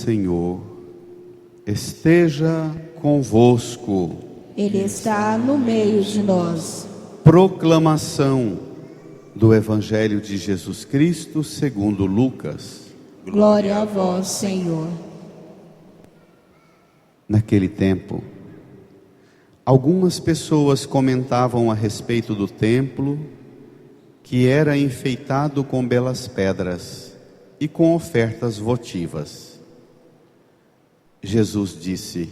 Senhor esteja convosco. Ele está no meio de nós. Proclamação do Evangelho de Jesus Cristo segundo Lucas. Glória a vós, Senhor. Naquele tempo, algumas pessoas comentavam a respeito do templo, que era enfeitado com belas pedras e com ofertas votivas. Jesus disse: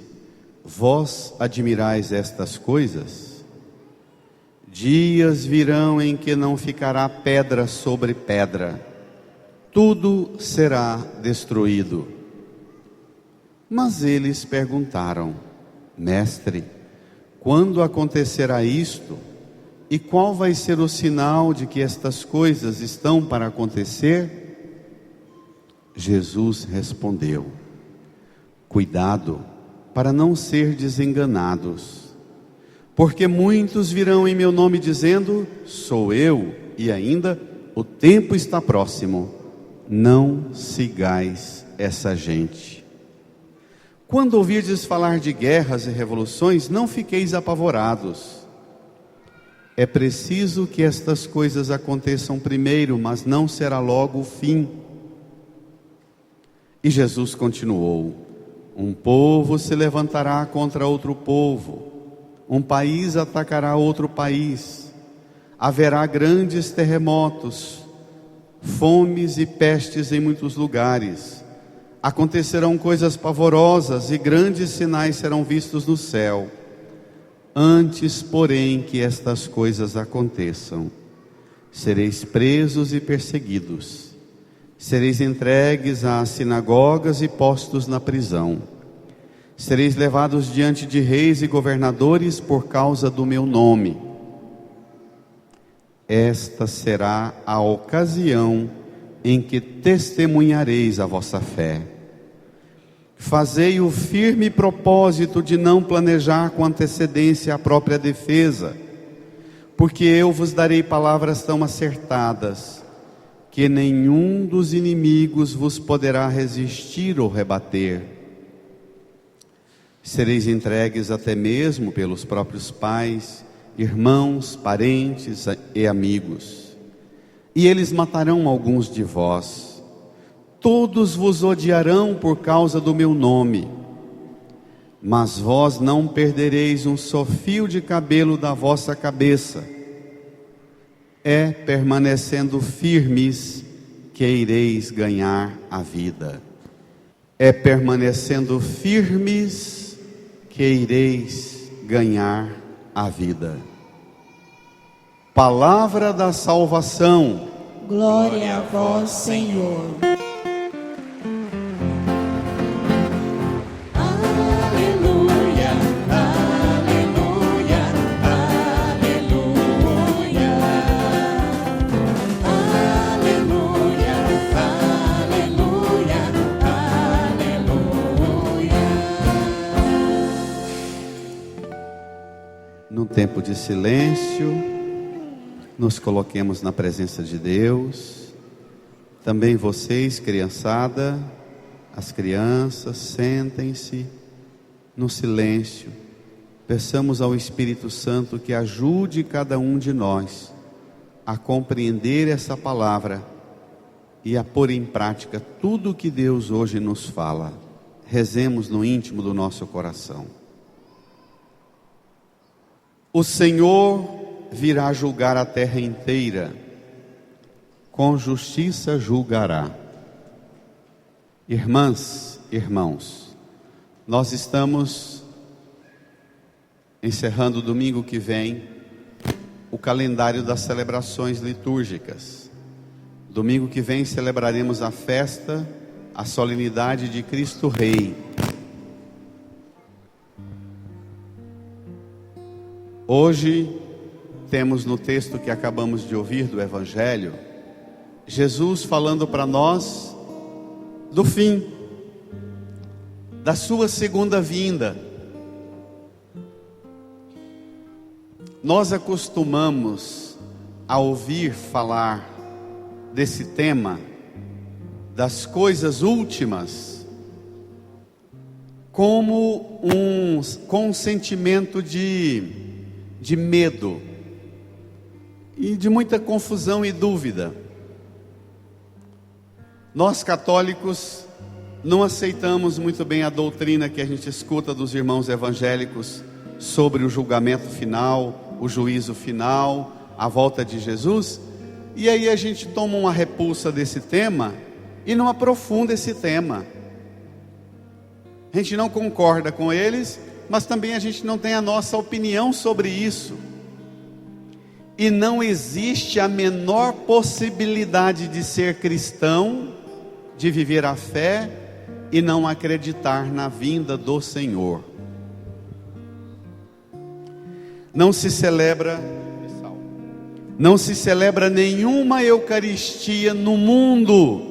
vós admirais estas coisas? Dias virão em que não ficará pedra sobre pedra, tudo será destruído. Mas eles perguntaram: Mestre, quando acontecerá isto? E qual vai ser o sinal de que estas coisas estão para acontecer? Jesus respondeu: cuidado para não ser desenganados, porque muitos virão em meu nome dizendo: sou eu, e ainda o tempo está próximo. Não sigais essa gente. Quando ouvirdes falar de guerras e revoluções, não fiqueis apavorados. É preciso que estas coisas aconteçam primeiro, mas não será logo o fim. E Jesus continuou: um povo se levantará contra outro povo, um país atacará outro país, haverá grandes terremotos, fomes e pestes em muitos lugares. Acontecerão coisas pavorosas e grandes sinais serão vistos no céu. Antes, porém, que estas coisas aconteçam, sereis presos e perseguidos, sereis entregues às sinagogas e postos na prisão, sereis levados diante de reis e governadores por causa do meu nome. Esta será a ocasião em que testemunhareis a vossa fé. Fazei o firme propósito de não planejar com antecedência a própria defesa, porque eu vos darei palavras tão acertadas, que nenhum dos inimigos vos poderá resistir ou rebater. Sereis entregues até mesmo pelos próprios pais, irmãos, parentes e amigos, e eles matarão alguns de vós. Todos vos odiarão por causa do meu nome, mas vós não perdereis um só fio de cabelo da vossa cabeça. É permanecendo firmes que ireis ganhar a vida. É permanecendo firmes que ireis ganhar a vida. Palavra da salvação. Glória a vós, Senhor. Num tempo de silêncio, nos coloquemos na presença de Deus. Também vocês, criançada, as crianças, sentem-se no silêncio. Peçamos ao Espírito Santo que ajude cada um de nós a compreender essa palavra e a pôr em prática tudo o que Deus hoje nos fala. Rezemos no íntimo do nosso coração. O Senhor virá julgar a terra inteira, com justiça julgará. Irmãs, irmãos, nós estamos encerrando domingo que vem o calendário das celebrações litúrgicas. Domingo que vem celebraremos a festa, a solenidade de Cristo Rei. Hoje temos no texto que acabamos de ouvir do Evangelho, Jesus falando para nós do fim, da sua segunda vinda. Nós acostumamos a ouvir falar desse tema, das coisas últimas, com um sentimento de medo e de muita confusão e dúvida. Nós católicos não aceitamos muito bem a doutrina que a gente escuta dos irmãos evangélicos sobre o julgamento final, o juízo final, a volta de Jesus, e aí a gente toma uma repulsa desse tema e não aprofunda esse tema. A gente não concorda com eles, mas também a gente não tem a nossa opinião sobre isso. E não existe a menor possibilidade de ser cristão, de viver a fé e não acreditar na vinda do Senhor. Não se celebra nenhuma Eucaristia no mundo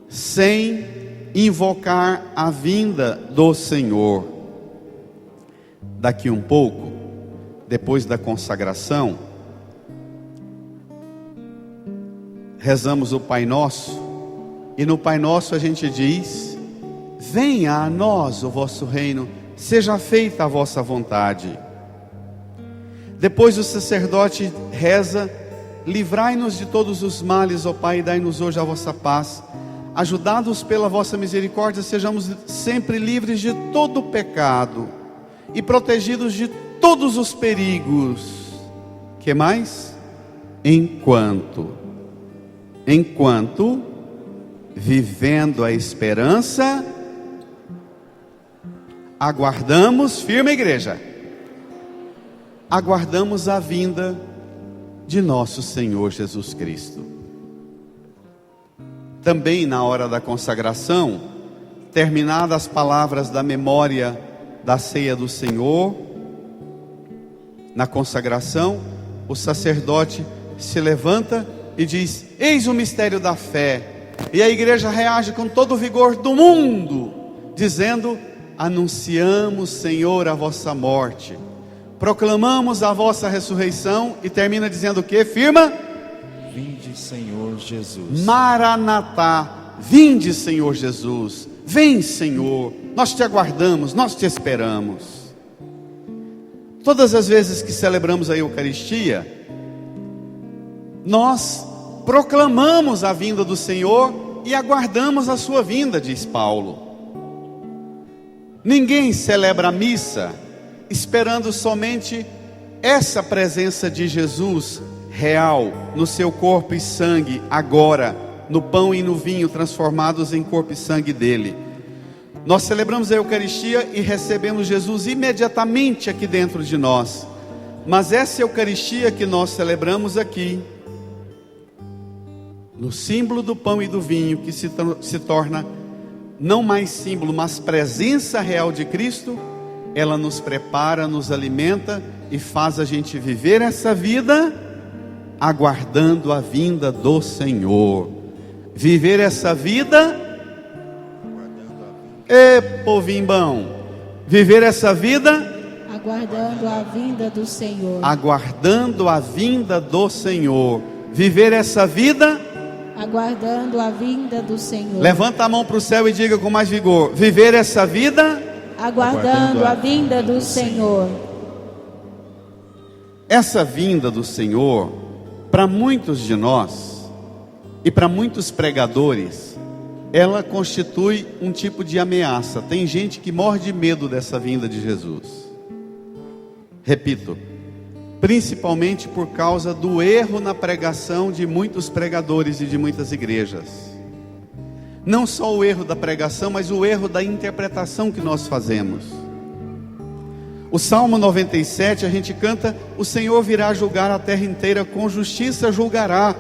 sem invocar a vinda do Senhor. Daqui um pouco, depois da consagração, rezamos o Pai Nosso, e no Pai Nosso a gente diz: venha a nós o vosso reino, seja feita a vossa vontade. Depois o sacerdote reza: livrai-nos de todos os males, ó Pai, e dai-nos hoje a vossa paz. Ajudados pela vossa misericórdia, sejamos sempre livres de todo o pecado e protegidos de todos os perigos. Que mais? Enquanto vivendo a esperança, aguardamos, firme igreja, aguardamos a vinda de nosso Senhor Jesus Cristo. Também na hora da consagração, terminadas as palavras da memória da ceia do Senhor, na consagração, o sacerdote se levanta e diz: eis o mistério da fé. E a igreja reage com todo o vigor do mundo, dizendo: anunciamos, Senhor, a vossa morte, proclamamos a vossa ressurreição. E termina dizendo o que? Firma: vinde, Senhor Jesus. Maranatá, vinde, Senhor Jesus. Vem, Senhor, nós te aguardamos, nós te esperamos. Todas as vezes que celebramos a Eucaristia, nós proclamamos a vinda do Senhor e aguardamos a sua vinda, diz Paulo. Ninguém celebra a missa esperando somente essa presença de Jesus real, no seu corpo e sangue, agora, no pão e no vinho, transformados em corpo e sangue dele. Nós celebramos a Eucaristia e recebemos Jesus imediatamente aqui dentro de nós. Mas essa Eucaristia que nós celebramos aqui, no símbolo do pão e do vinho, que se torna não mais símbolo, mas presença real de Cristo, ela nos prepara, nos alimenta e faz a gente viver essa vida aguardando a vinda do Senhor. Viver essa vida, povinho bom, viver essa vida aguardando a vinda do Senhor. Aguardando a vinda do Senhor. Viver essa vida aguardando a vinda do Senhor. Levanta a mão para o céu e diga com mais vigor: viver essa vida aguardando a vinda do Senhor. Essa vinda do Senhor, para muitos de nós e para muitos pregadores, ela constitui um tipo de ameaça. Tem gente que morre de medo dessa vinda de Jesus. Repito, principalmente por causa do erro na pregação de muitos pregadores e de muitas igrejas. Não só o erro da pregação, mas o erro da interpretação que nós fazemos. O Salmo 97, a gente canta: o Senhor virá julgar a terra inteira, com justiça julgará.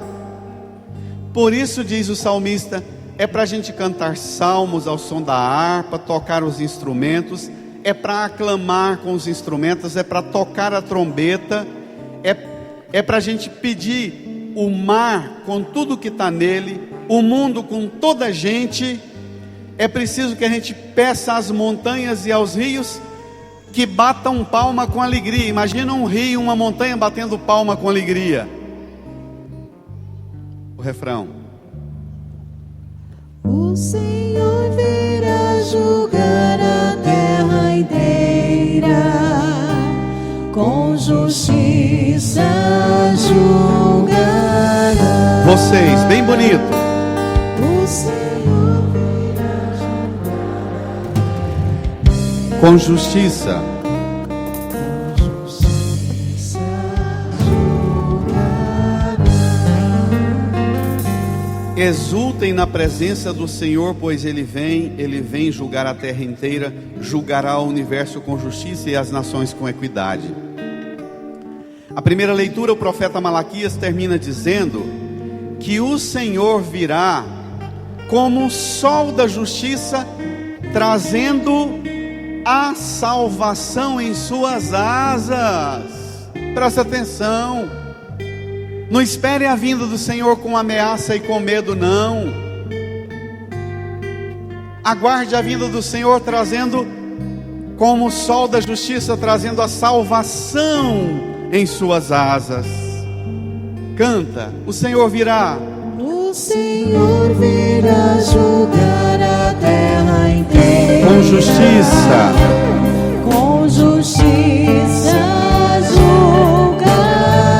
Por isso, diz o salmista, é para a gente cantar salmos ao som da harpa, tocar os instrumentos, é para aclamar com os instrumentos, é para tocar a trombeta, é para a gente pedir o mar com tudo que está nele, o mundo com toda a gente. É preciso que a gente peça às montanhas e aos rios que batam palma com alegria. Imagina um rio, uma montanha batendo palma com alegria. O refrão: o Senhor virá julgar a terra inteira, com justiça julgará. Vocês, bem bonito. O Senhor virá julgar. Com justiça. Exultem na presença do Senhor, pois Ele vem julgar a terra inteira, julgará o universo com justiça e as nações com equidade. A primeira leitura, o profeta Malaquias termina dizendo que o Senhor virá como o sol da justiça, trazendo a salvação em suas asas. Presta atenção. Não espere a vinda do Senhor com ameaça e com medo, não. Aguarde a vinda do Senhor trazendo, como o sol da justiça, trazendo a salvação em suas asas. Canta, o Senhor virá. O Senhor virá julgar a terra inteira, Com justiça. com justiça julgar.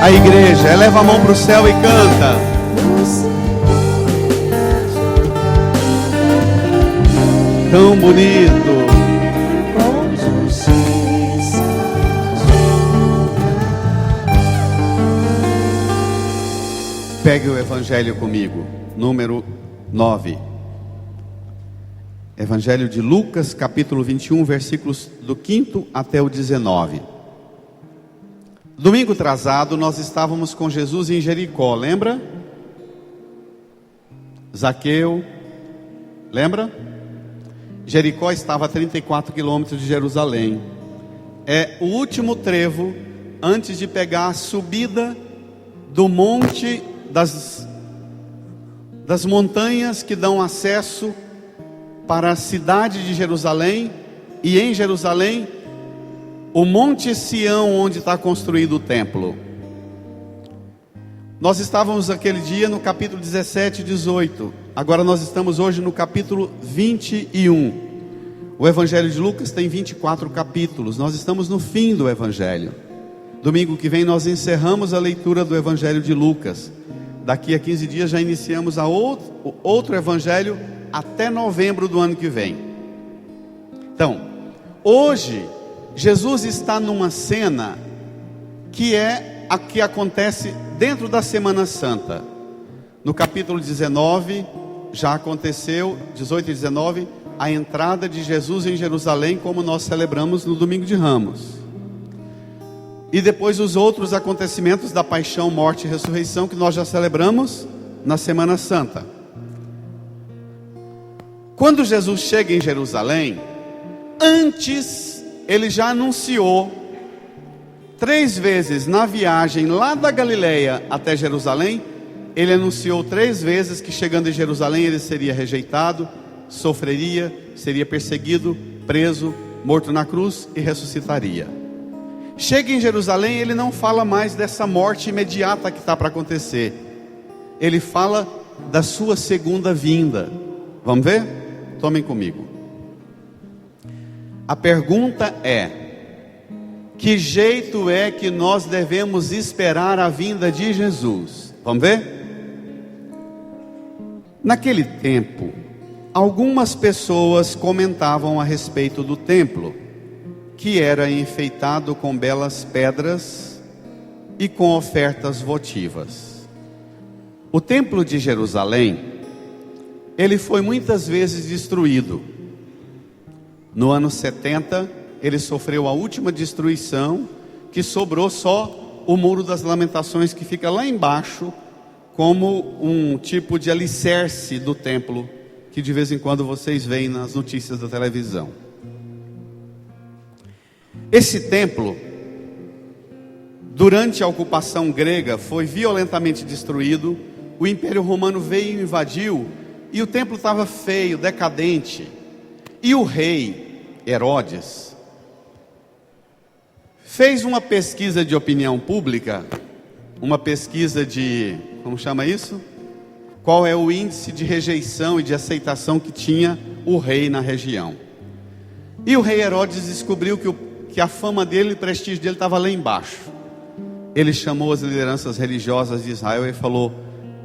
A igreja, eleva a mão para o céu e canta. O Senhor virá julgar Tão bonito. com justiça julgar. Pegue o evangelho comigo, número 9. Evangelho de Lucas, capítulo 21, versículos do 5º até o 19. Domingo atrasado, nós estávamos com Jesus em Jericó, lembra? Zaqueu, lembra? Jericó estava a 34 quilômetros de Jerusalém. É o último trevo antes de pegar a subida do monte das montanhas que dão acesso para a cidade de Jerusalém. E em Jerusalém, o Monte Sião, onde está construído o templo. Nós estávamos aquele dia no capítulo 17 e 18. Agora nós estamos hoje no capítulo 21. O Evangelho de Lucas tem 24 capítulos. Nós estamos no fim do Evangelho. Domingo que vem nós encerramos a leitura do Evangelho de Lucas. Daqui a 15 dias já iniciamos outro Evangelho até novembro do ano que vem. Então, hoje Jesus está numa cena que é a que acontece dentro da Semana Santa. No capítulo 19, já aconteceu, 18 e 19, a entrada de Jesus em Jerusalém, como nós celebramos no Domingo de Ramos. E depois os outros acontecimentos da paixão, morte e ressurreição, que nós já celebramos na Semana Santa. Quando Jesus chega em Jerusalém, antes ele já anunciou 3 vezes na viagem lá da Galileia até Jerusalém. Ele anunciou 3 vezes que chegando em Jerusalém ele seria rejeitado, sofreria, seria perseguido, preso, morto na cruz e ressuscitaria. Chega em Jerusalém, ele não fala mais dessa morte imediata que está para acontecer. Ele fala da sua segunda vinda. Vamos ver? Tomem comigo. A pergunta é: que jeito é que nós devemos esperar a vinda de Jesus? Vamos ver? Naquele tempo, algumas pessoas comentavam a respeito do templo, que era enfeitado com belas pedras e com ofertas votivas. O templo de Jerusalém, ele foi muitas vezes destruído. No ano 70, ele sofreu a última destruição, que sobrou só o Muro das Lamentações, que fica lá embaixo, como um tipo de alicerce do templo, que de vez em quando vocês veem nas notícias da televisão. Esse templo, durante a ocupação grega, foi violentamente destruído. O Império Romano veio e invadiu, e o templo estava feio, decadente. E o rei Herodes fez uma pesquisa de opinião pública, uma pesquisa de, como chama isso? qual é o índice de rejeição e de aceitação que tinha o rei na região. E o rei Herodes descobriu que a fama dele e o prestígio dele estava lá embaixo. Ele chamou as lideranças religiosas de Israel e falou: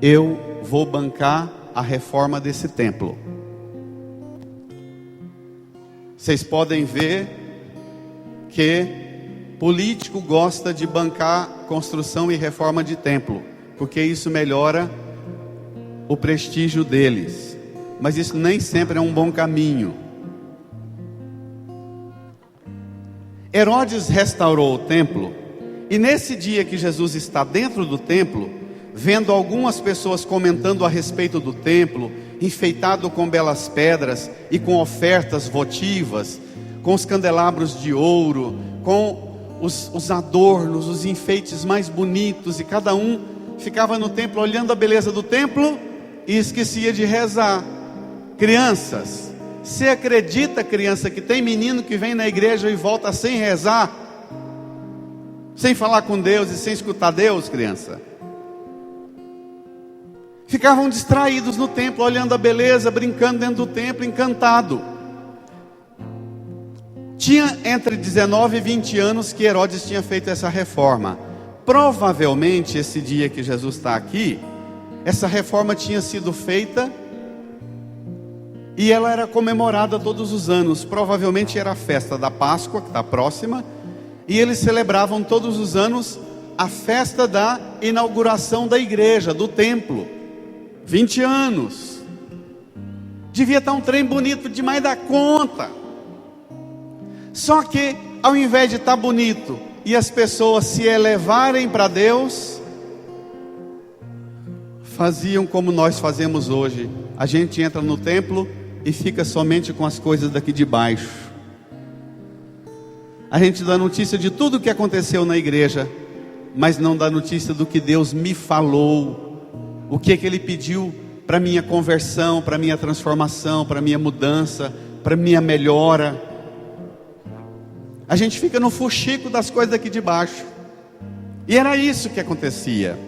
eu vou bancar a reforma desse templo. Vocês podem ver que político gosta de bancar construção e reforma de templo, porque isso melhora o prestígio deles. Mas isso nem sempre é um bom caminho. Herodes restaurou o templo, e nesse dia que Jesus está dentro do templo, vendo algumas pessoas comentando a respeito do templo, enfeitado com belas pedras e com ofertas votivas, com os candelabros de ouro, com os adornos, os enfeites mais bonitos, e cada um ficava no templo olhando a beleza do templo e esquecia de rezar. Crianças, você acredita, criança, que tem menino que vem na igreja e volta sem rezar, sem falar com Deus e sem escutar Deus, criança? Ficavam distraídos no templo, olhando a beleza, brincando dentro do templo, encantado. Tinha entre 19 e 20 anos que Herodes tinha feito essa reforma. Provavelmente esse dia que Jesus está aqui, essa reforma tinha sido feita e ela era comemorada todos os anos. Provavelmente era a festa da Páscoa, que está próxima, e eles celebravam todos os anos a festa da inauguração da igreja, do templo. 20 anos. Devia estar um trem bonito demais da conta. Só que ao invés de estar bonito e as pessoas se elevarem para Deus, faziam como nós fazemos hoje. A gente entra no templo e fica somente com as coisas daqui de baixo. A gente dá notícia de tudo o que aconteceu na igreja, mas não dá notícia do que Deus me falou. O que é que Ele pediu para minha conversão, para minha transformação, para minha mudança, para minha melhora. A gente fica no fuxico das coisas daqui de baixo. E era isso que acontecia.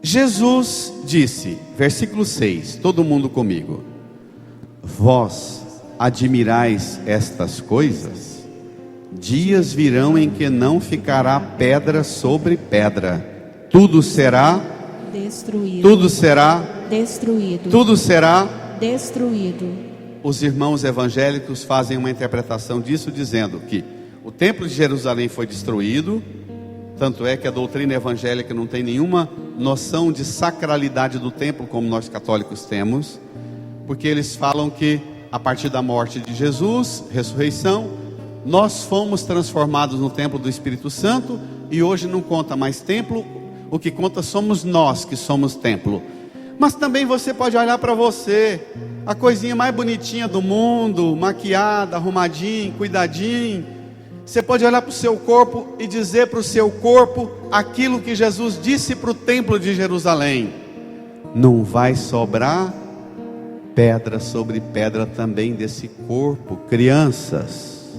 Jesus disse, versículo 6, todo mundo comigo: vós admirais estas coisas? Dias virão em que não ficará pedra sobre pedra, tudo será destruído. Tudo será Destruído. Tudo será Destruído. Os irmãos evangélicos fazem uma interpretação disso, dizendo que o templo de Jerusalém foi destruído. Tanto é que a doutrina evangélica não tem nenhuma noção de sacralidade do templo, como nós católicos temos, porque eles falam que a partir da morte de Jesus, ressurreição, nós fomos transformados no templo do Espírito Santo, e hoje não conta mais templo, o que conta somos nós que somos templo. Mas também você pode olhar para você, a coisinha mais bonitinha do mundo, maquiada, arrumadinho, cuidadinho. Você pode olhar para o seu corpo e dizer para o seu corpo aquilo que Jesus disse para o templo de Jerusalém: não vai sobrar pedra sobre pedra também desse corpo. Crianças,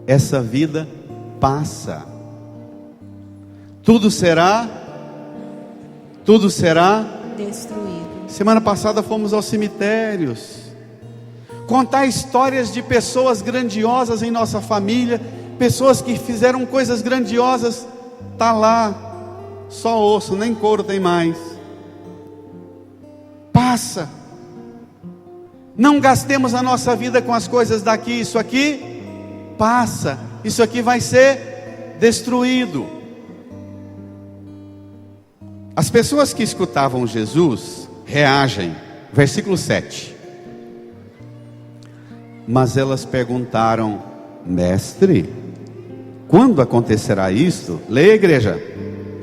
essa vida passa. Tudo será Destruído. Semana passada fomos aos cemitérios contar histórias de pessoas grandiosas em nossa família, pessoas que fizeram coisas grandiosas. Está lá, só osso, nem couro tem mais. Passa. Não gastemos a nossa vida com as coisas daqui. Isso aqui passa. Isso aqui vai ser destruído. As pessoas que escutavam Jesus reagem. Versículo 7. Mas elas perguntaram: mestre, quando acontecerá isto? Leia, igreja.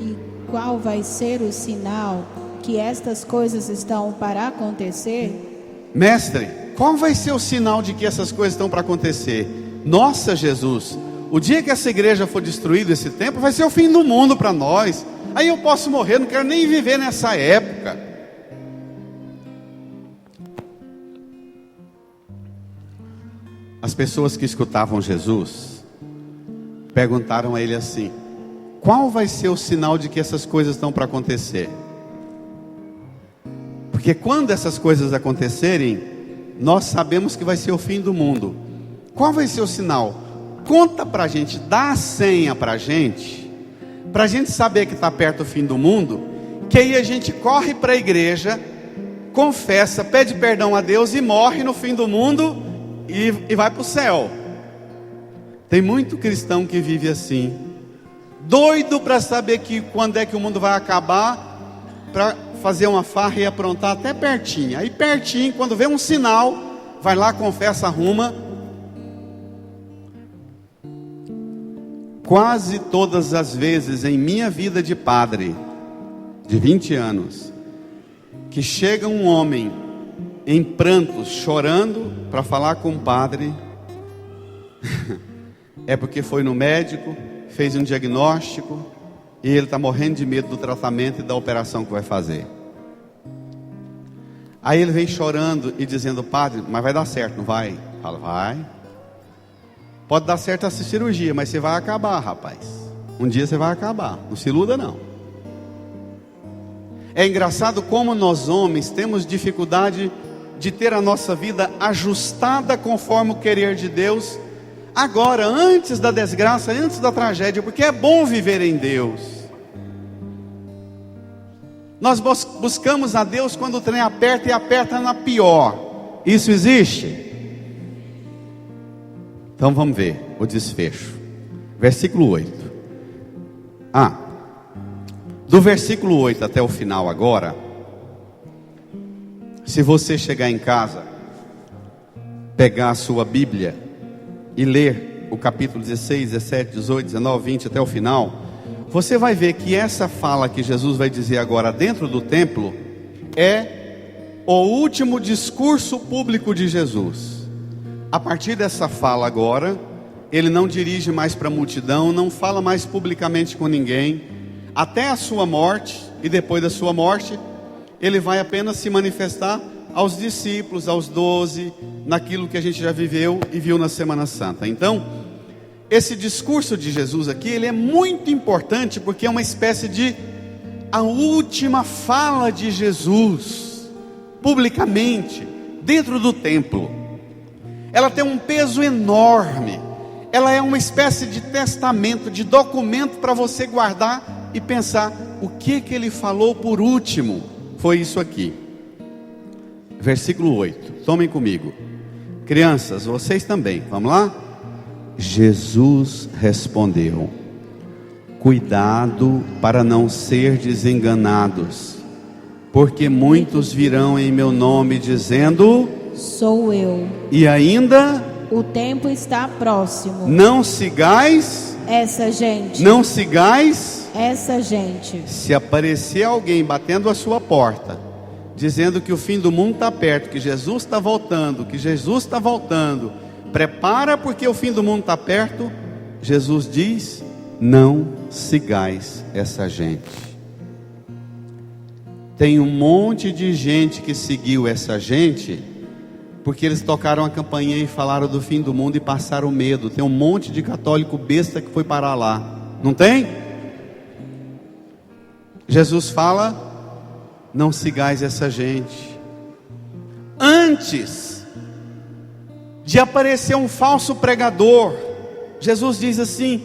E qual vai ser o sinal que estas coisas estão para acontecer? Mestre, qual vai ser o sinal de que essas coisas estão para acontecer? Nossa, Jesus, o dia que essa igreja for destruída, esse templo, vai ser o fim do mundo para nós. Aí eu posso morrer, não quero nem viver nessa época. As pessoas que escutavam Jesus perguntaram a ele assim: qual vai ser o sinal de que essas coisas estão para acontecer? Porque quando essas coisas acontecerem, nós sabemos que vai ser o fim do mundo. Qual vai ser o sinal? Conta para a gente, dá a senha para a gente saber que está perto do fim do mundo, que aí a gente corre para a igreja, confessa, pede perdão a Deus e morre no fim do mundo e vai para o céu. Tem muito cristão que vive assim, doido para saber que quando é que o mundo vai acabar, para fazer uma farra e aprontar até pertinho. Aí pertinho, quando vê um sinal, vai lá, confessa, arruma. Quase todas as vezes em minha vida de padre, de 20 anos, que chega um homem em prantos, chorando, para falar com o padre, é porque foi no médico, fez um diagnóstico, e ele está morrendo de medo do tratamento e da operação que vai fazer. Aí ele vem chorando e dizendo: padre, mas vai dar certo, não vai? Fala: vai. Pode dar certo essa cirurgia, mas você vai acabar, rapaz. Um dia você vai acabar, não se iluda não. É engraçado como nós homens temos dificuldade de ter a nossa vida ajustada conforme o querer de Deus, agora, antes da desgraça, antes da tragédia, porque é bom viver em Deus. Nós buscamos a Deus quando o trem aperta, e aperta na pior. Isso existe? Então vamos ver o desfecho. Versículo 8. Do versículo 8 até o final agora, se você chegar em casa, pegar a sua Bíblia e ler o capítulo 16, 17, 18, 19, 20 até o final, você vai ver que essa fala que Jesus vai dizer agora dentro do templo é o último discurso público de Jesus. A partir dessa fala agora, ele não dirige mais para a multidão, não fala mais publicamente com ninguém, até a sua morte, e depois da sua morte, ele vai apenas se manifestar aos discípulos, aos 12, naquilo que a gente já viveu e viu na Semana Santa. Então, esse discurso de Jesus aqui, ele é muito importante, porque é uma espécie de a última fala de Jesus, publicamente, dentro do templo. Ela tem um peso enorme, ela é uma espécie de testamento, de documento para você guardar e pensar, o que ele falou por último? Foi isso aqui. Versículo 8, tomem comigo. Crianças, vocês também, vamos lá? Jesus respondeu: cuidado para não serdes enganados, porque muitos virão em meu nome dizendo: sou eu. E ainda: o tempo está próximo. Não sigais essa gente. Não sigais essa gente. Se aparecer alguém batendo a sua porta, dizendo que o fim do mundo está perto, que Jesus está voltando, prepara porque o fim do mundo está perto, Jesus diz: não sigais essa gente. Tem um monte de gente que seguiu essa gente, porque eles tocaram a campainha e falaram do fim do mundo e passaram medo. Tem um monte de católico besta que foi parar lá, não tem? Jesus fala: não sigais essa gente. Antes de aparecer um falso pregador, Jesus diz assim: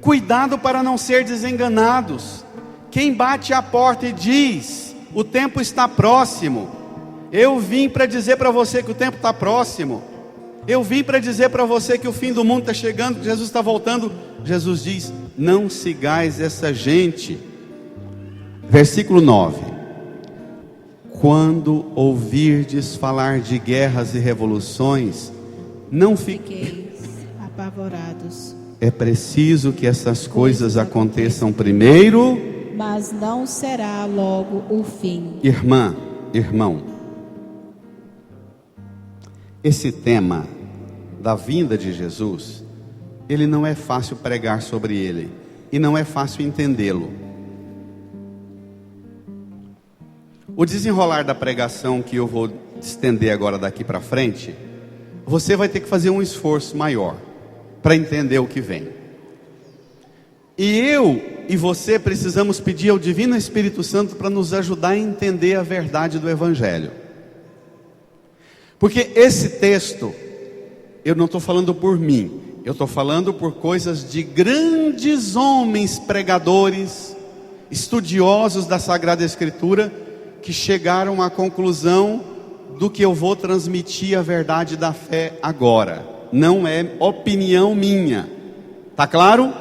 cuidado para não ser desenganados. Quem bate à porta e diz: o tempo está próximo, eu vim para dizer para você que o tempo está próximo, eu vim para dizer para você que o fim do mundo está chegando, que Jesus está voltando. Jesus diz: não sigais essa gente. Versículo 9: quando ouvirdes falar de guerras e revoluções, não fiqueis apavorados. É preciso que essas coisas aconteçam primeiro, mas não será logo o fim. Irmã, irmão, esse tema da vinda de Jesus, ele não é fácil pregar sobre ele, e não é fácil entendê-lo. O desenrolar da pregação que eu vou estender agora daqui para frente, você vai ter que fazer um esforço maior para entender o que vem. E eu e você precisamos pedir ao Divino Espírito Santo para nos ajudar a entender a verdade do Evangelho. Porque esse texto, eu não estou falando por mim, eu estou falando por coisas de grandes homens pregadores, estudiosos da Sagrada Escritura, que chegaram à conclusão do que eu vou transmitir a verdade da fé agora. Não é opinião minha, tá claro?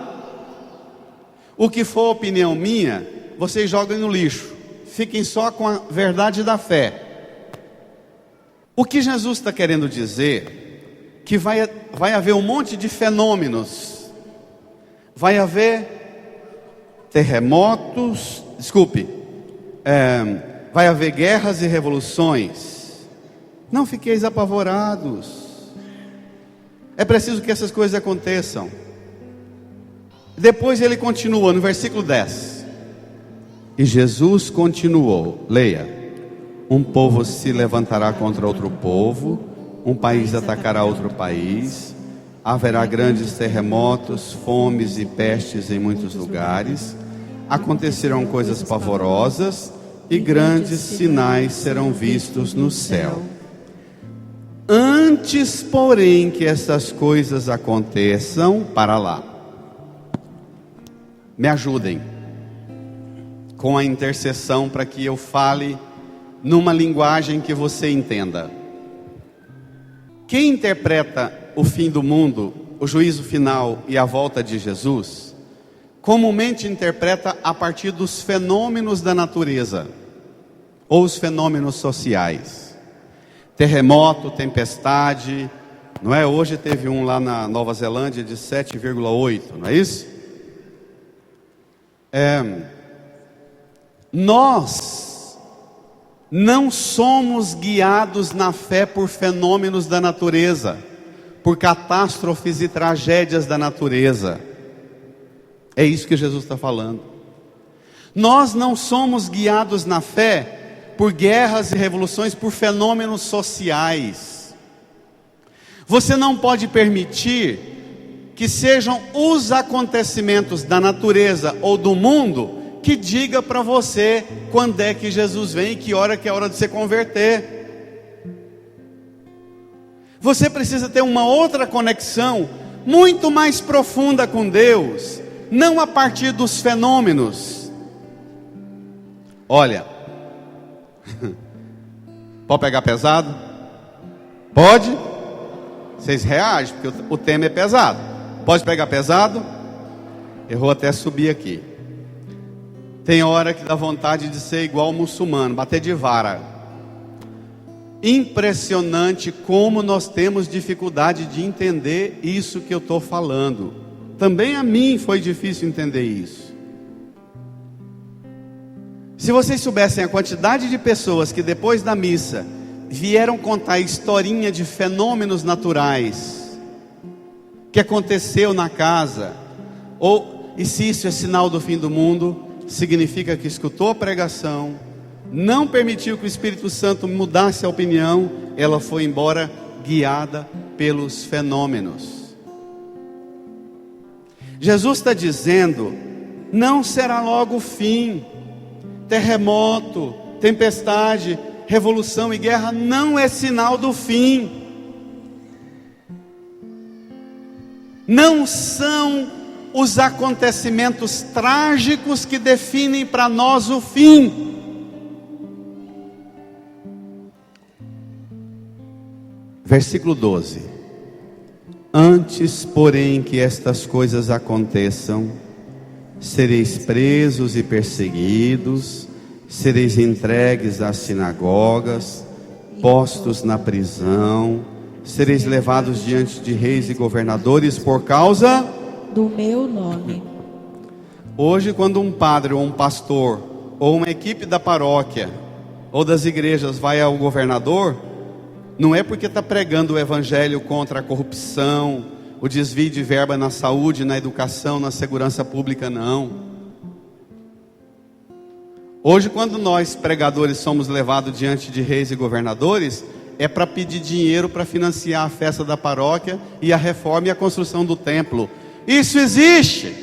O que for opinião minha, vocês joguem no lixo, fiquem só com a verdade da fé. O que Jesus está querendo dizer, que vai haver um monte de fenômenos, vai haver terremotos, vai haver guerras e revoluções. Não fiqueis apavorados, é preciso que essas coisas aconteçam. Depois ele continua no versículo 10. E Jesus continuou, leia: um povo se levantará contra outro povo, um país atacará outro país, haverá grandes terremotos, fomes e pestes em muitos lugares, acontecerão coisas pavorosas e grandes sinais serão vistos no céu. Antes, porém, que essas coisas aconteçam, para lá, me ajudem com a intercessão para que eu fale numa linguagem que você entenda. Quem interpreta o fim do mundo, o juízo final e a volta de Jesus, comumente interpreta a partir dos fenômenos da natureza, ou os fenômenos sociais. Terremoto, tempestade, não é? Hoje teve um lá na Nova Zelândia de 7,8, não é isso? Nós não somos guiados na fé por fenômenos da natureza, por catástrofes e tragédias da natureza. É isso que Jesus está falando. Nós não somos guiados na fé por guerras e revoluções, por fenômenos sociais. Você não pode permitir que sejam os acontecimentos da natureza ou do mundo que diga para você quando é que Jesus vem e que é hora de se converter. Você precisa ter uma outra conexão muito mais profunda com Deus, não a partir dos fenômenos. Olha, pode pegar pesado? Pode? Vocês reagem, porque o tema é pesado. Pode pegar pesado? Eu vou até subir aqui. Tem hora que dá vontade de ser igual muçulmano, bater de vara. Impressionante como nós temos dificuldade de entender isso que eu estou falando. Também a mim foi difícil entender isso. Se vocês soubessem a quantidade de pessoas que depois da missa vieram contar a historinha de fenômenos naturais que aconteceu na casa, e se isso é sinal do fim do mundo, significa que escutou a pregação, não permitiu que o Espírito Santo mudasse a opinião, ela foi embora guiada pelos fenômenos. Jesus está dizendo, não será logo o fim. Terremoto, tempestade, revolução e guerra não é sinal do fim. Não são os acontecimentos trágicos que definem para nós o fim. Versículo 12. Antes, porém, que estas coisas aconteçam, sereis presos e perseguidos, sereis entregues às sinagogas, postos na prisão, sereis levados diante de reis e governadores por causa do meu nome. Hoje, quando um padre ou um pastor ou uma equipe da paróquia ou das igrejas vai ao governador, não é porque está pregando o evangelho contra a corrupção, o desvio de verba na saúde, na educação, na segurança pública, não. Hoje, quando nós pregadores somos levados diante de reis e governadores, é para pedir dinheiro para financiar a festa da paróquia e a reforma e a construção do templo. Isso existe.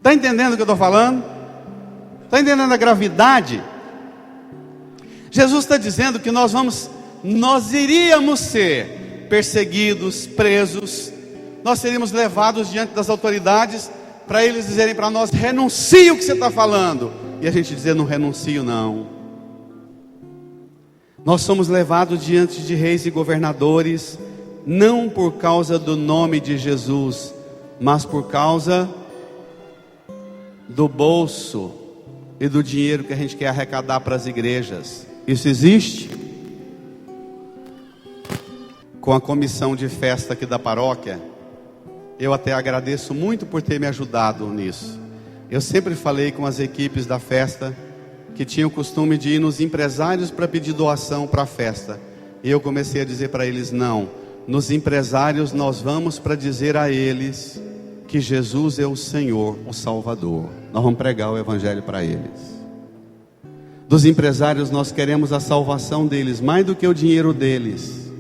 Está entendendo o que eu estou falando? Está entendendo a gravidade? Jesus está dizendo que nós iríamos ser perseguidos, presos, nós seríamos levados diante das autoridades, para eles dizerem para nós: renuncie o que você está falando, e a gente dizer: não renuncio não. Nós somos levados diante de reis e governadores, não por causa do nome de Jesus, mas por causa do bolso e do dinheiro que a gente quer arrecadar para as igrejas. Isso existe? Com a comissão de festa aqui da paróquia, eu até agradeço muito por ter me ajudado nisso. Eu sempre falei com as equipes da festa que tinham o costume de ir nos empresários para pedir doação para a festa. E eu comecei a dizer para eles: não, nos empresários nós vamos para dizer a eles que Jesus é o Senhor, o Salvador. Nós vamos pregar o Evangelho para eles. Dos empresários nós queremos a salvação deles, mais do que o dinheiro deles.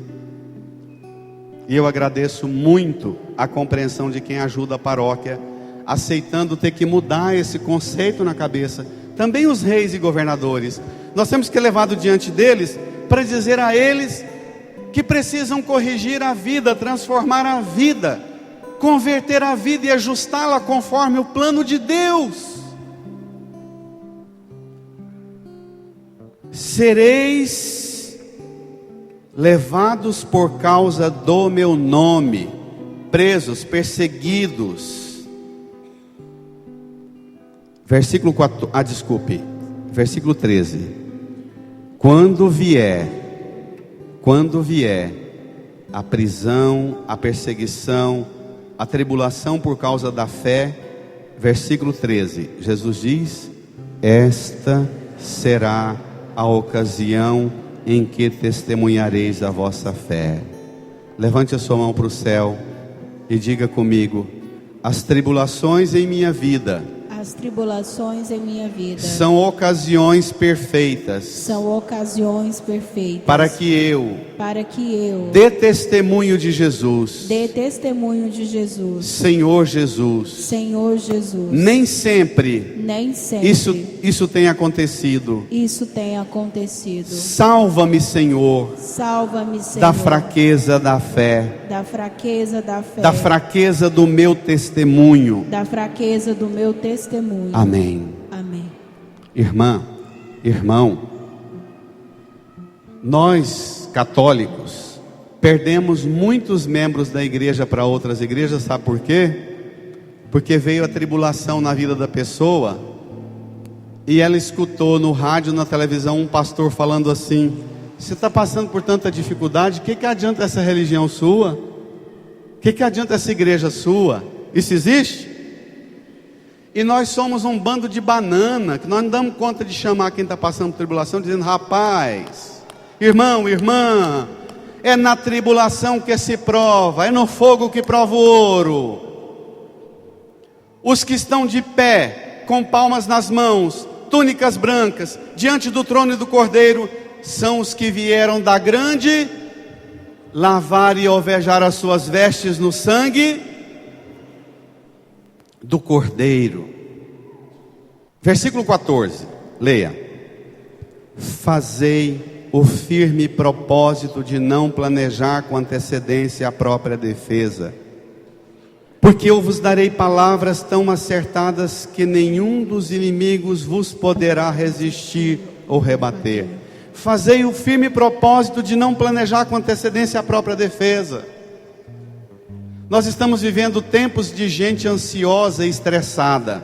E eu agradeço muito a compreensão de quem ajuda a paróquia, aceitando ter que mudar esse conceito na cabeça. Também os reis e governadores, nós temos que levar diante deles, para dizer a eles que precisam corrigir a vida, transformar a vida, converter a vida e ajustá-la conforme o plano de Deus. Sereis levados por causa do meu nome, presos, perseguidos. Versículo 13. Quando vier a prisão, a perseguição, a tribulação por causa da fé, versículo 13, Jesus diz: esta será a ocasião em que testemunhareis a vossa fé. Levante a sua mão para o céu e diga comigo: as tribulações em minha vida, as tribulações em minha vida são ocasiões perfeitas, para que eu dê testemunho de Jesus, Senhor Jesus. Nem sempre isso tem acontecido. Salva-me, Senhor, da fraqueza da fé, da fraqueza do meu testemunho. Amém. Irmã, irmão, nós católicos perdemos muitos membros da igreja para outras igrejas, sabe por quê? Porque veio a tribulação na vida da pessoa e ela escutou no rádio, na televisão, um pastor falando assim: você está passando por tanta dificuldade, o que adianta essa religião sua? O que adianta essa igreja sua? Isso existe? E nós somos um bando de banana, que nós não damos conta de chamar quem está passando por tribulação, dizendo: rapaz, irmão, irmã, é na tribulação que se prova, é no fogo que prova o ouro. Os que estão de pé, com palmas nas mãos, túnicas brancas, diante do trono e do Cordeiro, são os que vieram da grande lavar e alvejar as suas vestes no sangue do Cordeiro. Versículo 14, leia: fazei o firme propósito de não planejar com antecedência a própria defesa, porque eu vos darei palavras tão acertadas que nenhum dos inimigos vos poderá resistir ou rebater. Fazei o firme propósito de não planejar com antecedência a própria defesa. Nós estamos vivendo tempos de gente ansiosa e estressada.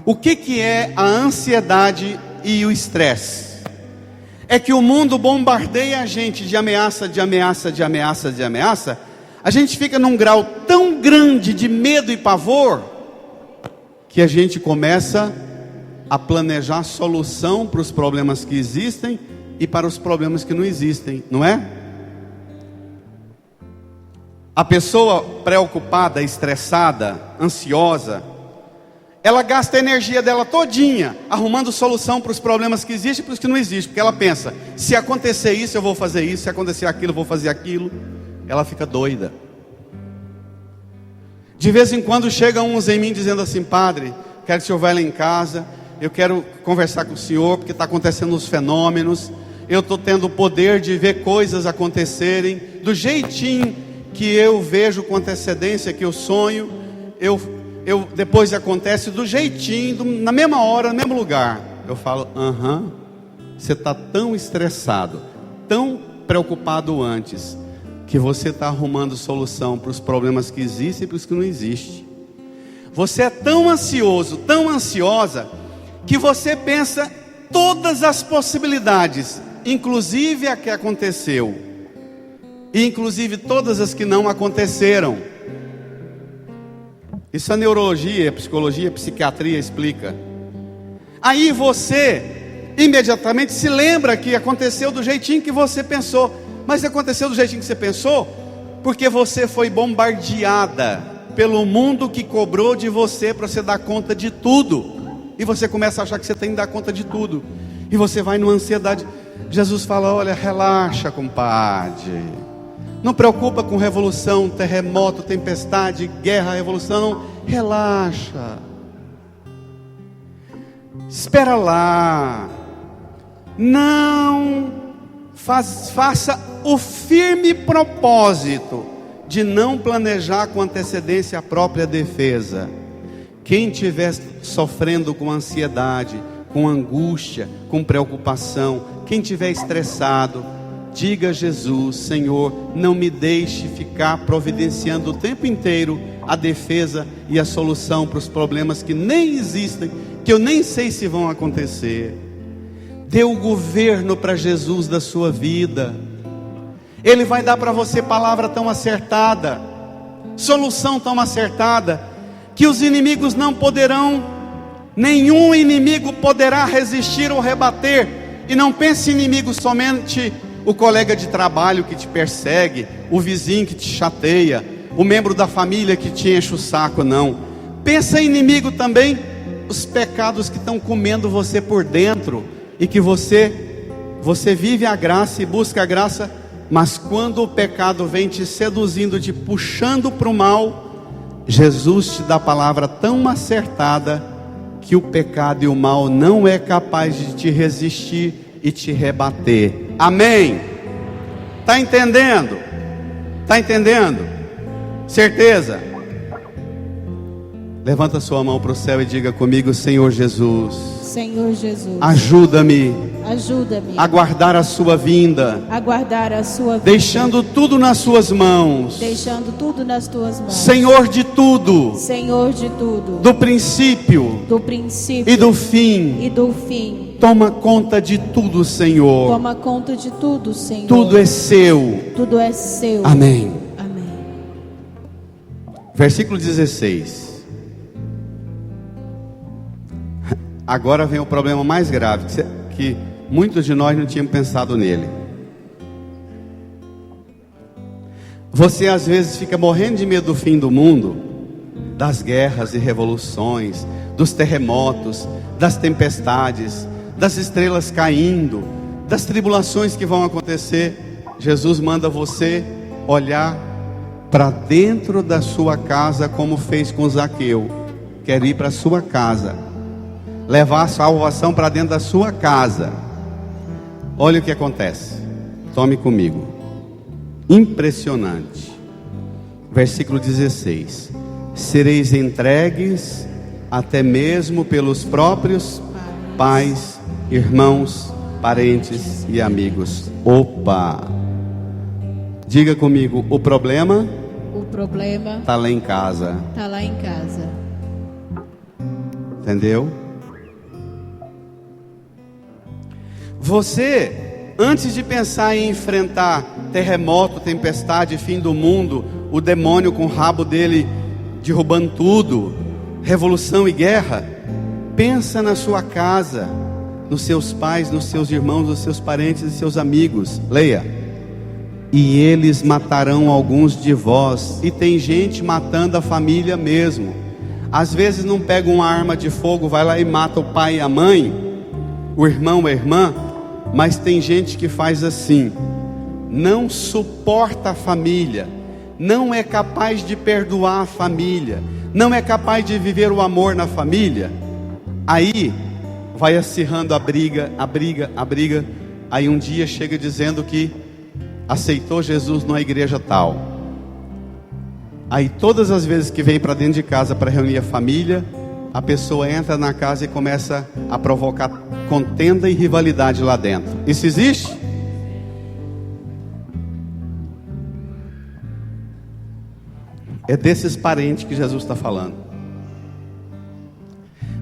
O que é a ansiedade e o estresse? É que o mundo bombardeia a gente de ameaça, de ameaça, de ameaça, de ameaça. A gente fica num grau tão grande de medo e pavor, que a gente começa a planejar solução para os problemas que existem e para os problemas que não existem, não é? A pessoa preocupada, estressada, ansiosa, ela gasta a energia dela todinha arrumando solução para os problemas que existem e para os que não existem, porque ela pensa: se acontecer isso eu vou fazer isso, se acontecer aquilo eu vou fazer aquilo. Ela fica doida. De vez em quando chegam uns em mim dizendo assim: padre, quero que o senhor vá lá em casa, eu quero conversar com o senhor, porque está acontecendo os fenômenos, eu estou tendo o poder de ver coisas acontecerem, do jeitinho que eu vejo com antecedência, que eu sonho, depois acontece do jeitinho, na mesma hora, no mesmo lugar. Eu falo, você está tão estressado, tão preocupado antes, que você está arrumando solução para os problemas que existem e para os que não existem. Você é tão ansioso, tão ansiosa, que você pensa todas as possibilidades, inclusive a que aconteceu, e inclusive todas as que não aconteceram. Isso a neurologia, a psicologia, a psiquiatria explica. Aí você imediatamente se lembra que aconteceu do jeitinho que você pensou. Mas aconteceu do jeitinho que você pensou porque você foi bombardeada pelo mundo que cobrou de você para você dar conta de tudo. E você começa a achar que você tem que dar conta de tudo. E você vai numa ansiedade. Jesus fala, olha, relaxa, compadre. Não preocupa com revolução, terremoto, tempestade, guerra, revolução. Relaxa. Espera lá. Não faça o firme propósito de não planejar com antecedência a própria defesa. Quem estiver sofrendo com ansiedade, com angústia, com preocupação, quem estiver estressado, diga a Jesus, Senhor, não me deixe ficar providenciando o tempo inteiro a defesa e a solução para os problemas que nem existem, que eu nem sei se vão acontecer. Dê o governo para Jesus da sua vida. Ele vai dar para você palavra tão acertada, solução tão acertada, que os inimigos não poderão, nenhum inimigo poderá resistir ou rebater. E não pense em inimigo somente o colega de trabalho que te persegue, o vizinho que te chateia, o membro da família que te enche o saco, não. Pensa em inimigo também, os pecados que estão comendo você por dentro, e que você vive a graça e busca a graça, mas quando o pecado vem te seduzindo, te puxando para o mal, Jesus te dá a palavra tão acertada, que o pecado e o mal não é capaz de te resistir e te rebater. Amém? Está entendendo? Está entendendo? Certeza? Levanta sua mão para o céu e diga comigo, Senhor Jesus, Senhor Jesus, ajuda-me a guardar a sua vinda, deixando tudo nas suas mãos, Senhor de tudo, do princípio e do fim, toma conta de tudo, Senhor. Tudo é seu. Amém. Versículo 16. Agora vem o problema mais grave, que muitos de nós não tínhamos pensado nele. Você às vezes fica morrendo de medo do fim do mundo, das guerras e revoluções, dos terremotos, das tempestades, das estrelas caindo, das tribulações que vão acontecer. Jesus manda você olhar para dentro da sua casa, como fez com Zaqueu. Quer ir para a sua casa, levar a salvação para dentro da sua casa. Olha o que acontece, tome comigo, impressionante. Versículo 16: sereis entregues até mesmo pelos próprios pais, irmãos, parentes e amigos. Opa! Diga comigo, o problema está lá em casa. Entendeu? Você, antes de pensar em enfrentar terremoto, tempestade, fim do mundo, o demônio com o rabo dele derrubando tudo, revolução e guerra, pensa na sua casa, nos seus pais, nos seus irmãos, nos seus parentes e seus amigos. Leia: e eles matarão alguns de vós. E tem gente matando a família mesmo. Às vezes não pega uma arma de fogo, vai lá e mata o pai e a mãe, o irmão, a irmã. Mas tem gente que faz assim, não suporta a família, não é capaz de perdoar a família, não é capaz de viver o amor na família, aí vai acirrando a briga, aí um dia chega dizendo que aceitou Jesus numa igreja tal. Aí todas as vezes que vem para dentro de casa para reunir a família, a pessoa entra na casa e começa a provocar contenda e rivalidade lá dentro. Isso existe? É desses parentes que Jesus está falando.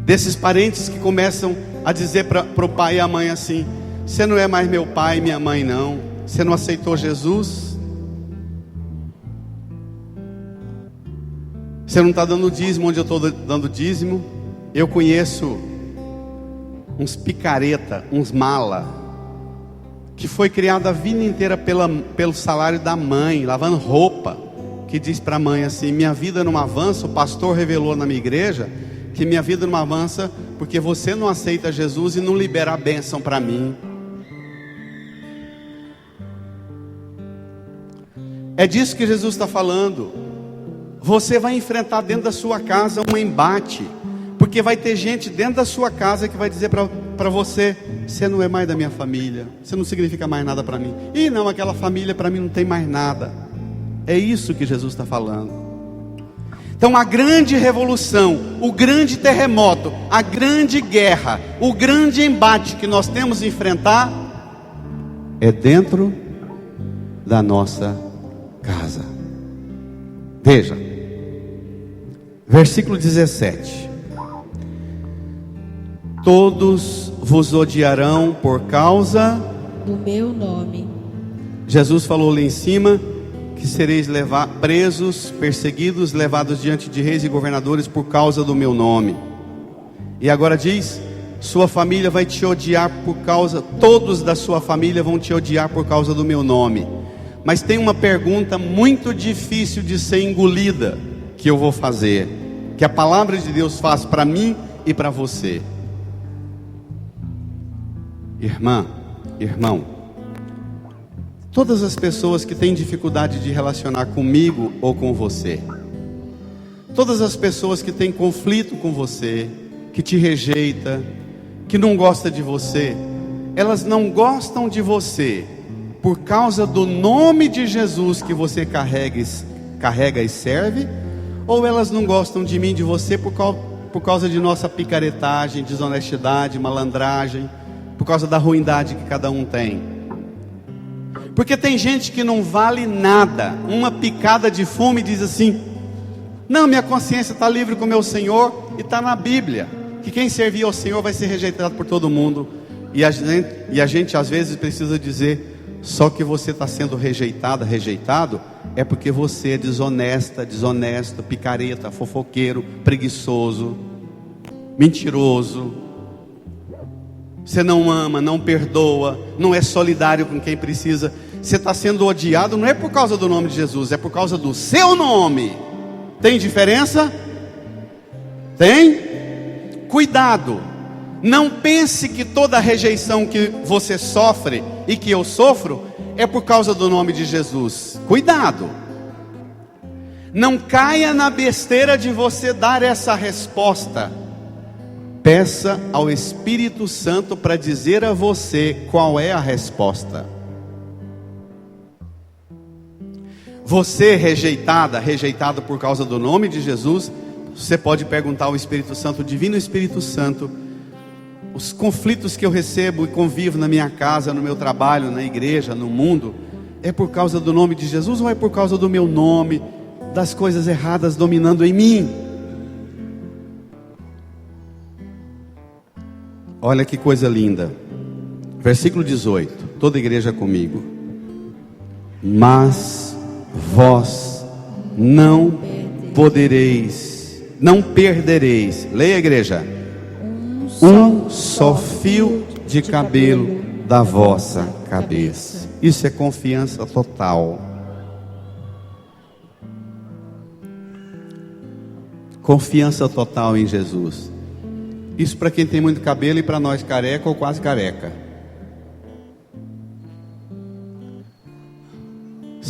Desses parentes que começam a dizer para o pai e a mãe assim: você não é mais meu pai, minha mãe não. Você não aceitou Jesus? Você não está dando dízimo onde eu estou dando dízimo? Eu conheço uns picareta, uns mala, que foi criado a vida inteira pelo salário da mãe, lavando roupa, que diz para a mãe assim: minha vida não avança. O pastor revelou na minha igreja que minha vida não avança porque você não aceita Jesus e não libera a bênção para mim. É disso que Jesus está falando. Você vai enfrentar dentro da sua casa um embate, porque vai ter gente dentro da sua casa que vai dizer para você: você não é mais da minha família, você não significa mais nada para mim. E não, aquela família para mim não tem mais nada. É isso que Jesus está falando. Então a grande revolução, o grande terremoto, a grande guerra, o grande embate que nós temos que enfrentar é dentro da nossa casa. Veja, versículo 17: todos vos odiarão por causa do meu nome. Jesus falou lá em cima que sereis presos, perseguidos, levados diante de reis e governadores por causa do meu nome. E agora diz: sua família vai te odiar por causa, todos da sua família vão te odiar por causa do meu nome. Mas tem uma pergunta muito difícil de ser engolida, que eu vou fazer, que a palavra de Deus faz para mim e para você. Irmã, irmão, todas as pessoas que têm dificuldade de relacionar comigo ou com você, todas as pessoas que têm conflito com você, que te rejeita, que não gosta de você, elas não gostam de você por causa do nome de Jesus que você carrega e serve, ou elas não gostam de mim e de você por causa de nossa picaretagem, desonestidade, malandragem, por causa da ruindade que cada um tem? Porque tem gente que não vale nada, uma picada de fumo e diz assim: não, minha consciência está livre com o meu Senhor, e está na Bíblia que quem servir ao Senhor vai ser rejeitado por todo mundo. E a gente às vezes precisa dizer: só que você está sendo rejeitado é porque você é desonesto, picareta, fofoqueiro, preguiçoso, mentiroso. Você não ama, não perdoa, não é solidário com quem precisa. Você está sendo odiado não é por causa do nome de Jesus, é por causa do seu nome. Tem diferença? Tem? Cuidado. Não pense que toda rejeição que você sofre e que eu sofro é por causa do nome de Jesus. Cuidado. Não caia na besteira de você dar essa resposta. Peça ao Espírito Santo para dizer a você qual é a resposta. Você rejeitado por causa do nome de Jesus, você pode perguntar ao Espírito Santo: Divino Espírito Santo, os conflitos que eu recebo e convivo na minha casa, no meu trabalho, na igreja, no mundo, é por causa do nome de Jesus ou é por causa do meu nome, das coisas erradas dominando em mim? Olha que coisa linda. Versículo 18. Toda a igreja comigo. Mas vós não perdereis. Leia, igreja. Um só fio de cabelo da vossa cabeça. Isso é confiança total. Confiança total em Jesus. Isso para quem tem muito cabelo e para nós careca ou quase careca.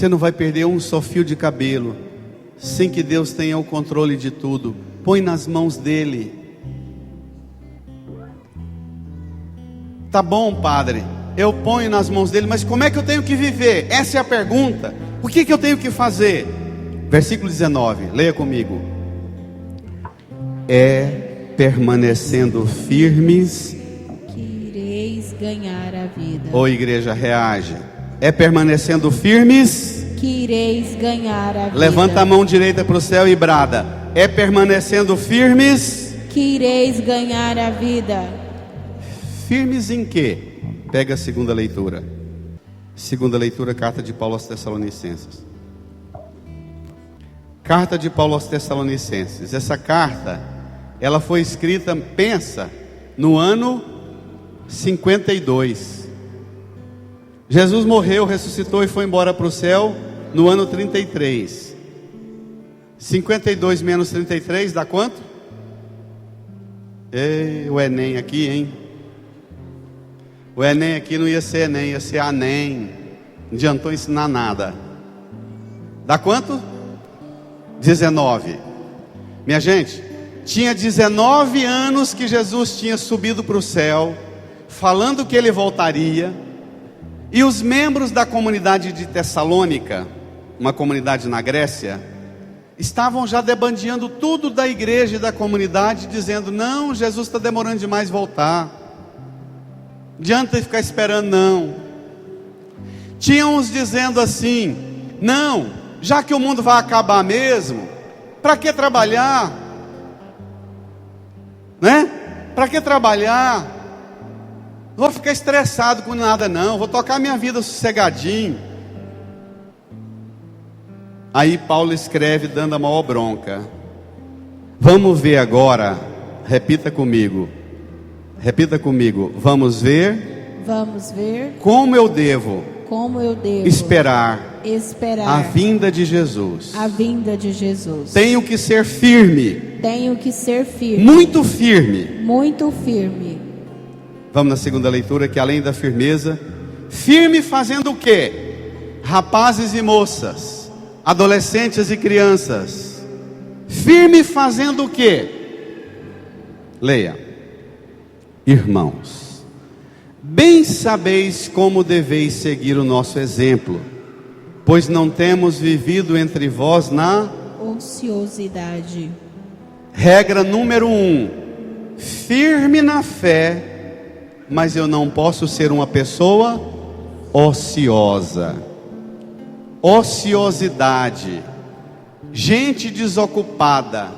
Você não vai perder um só fio de cabelo, sem que Deus tenha o controle de tudo. Põe nas mãos dele. Tá bom, Padre, eu ponho nas mãos dele, mas como é que eu tenho que viver? Essa é a pergunta. O que eu tenho que fazer? Versículo 19, leia comigo. É permanecendo firmes que ireis ganhar a vida. Ô igreja, reage. É permanecendo firmes Que ireis ganhar a vida. Levanta a mão direita para o céu e brada. É permanecendo firmes. Que ireis ganhar a vida. Firmes em quê? Pega a segunda leitura. Segunda leitura, carta de Paulo aos Tessalonicenses. Carta de Paulo aos Tessalonicenses. Essa carta, ela foi escrita, pensa, no ano 52. Jesus morreu, ressuscitou e foi embora para o céu no ano 33. 52 menos 33 dá quanto? Ei, o Enem aqui, hein? O Enem aqui não ia ser Enem, ia ser Anem. Não adiantou ensinar nada. Dá quanto? 19. Minha gente, tinha 19 anos que Jesus tinha subido para o céu, falando que ele voltaria. E os membros da comunidade de Tessalônica, uma comunidade na Grécia, estavam já debandeando tudo da igreja e da comunidade, dizendo: não, Jesus está demorando demais voltar, não adianta ficar esperando não. Tinham uns dizendo assim: não, já que o mundo vai acabar mesmo, para que trabalhar? Né? Para que trabalhar? Não vou ficar estressado com nada não, vou tocar minha vida sossegadinho. Aí Paulo escreve dando a maior bronca. Vamos ver agora, repita comigo, vamos ver como eu devo esperar a vinda de Jesus. Tenho que ser firme, muito firme. Vamos na segunda leitura, que além da firmeza, firme fazendo o quê? Rapazes e moças, adolescentes e crianças, firme fazendo o quê? Leia. Irmãos, bem sabeis como deveis seguir o nosso exemplo, pois não temos vivido entre vós na ociosidade. Regra número 1: firme na fé, mas eu não posso ser uma pessoa ociosa. Ociosidade, gente desocupada,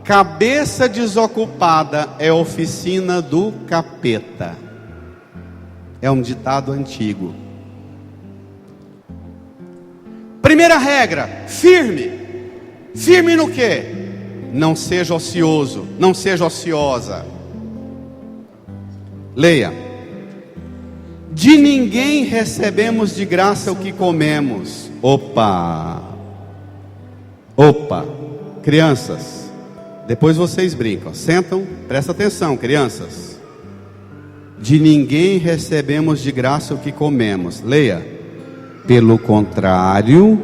cabeça desocupada é oficina do capeta. É um ditado antigo. Primeira regra: firme. Firme no quê? Não seja ocioso, não seja ociosa. Leia. De ninguém recebemos de graça o que comemos. Opa, crianças, depois vocês brincam, sentam, presta atenção, crianças. De ninguém recebemos de graça o que comemos. Leia. Pelo contrário,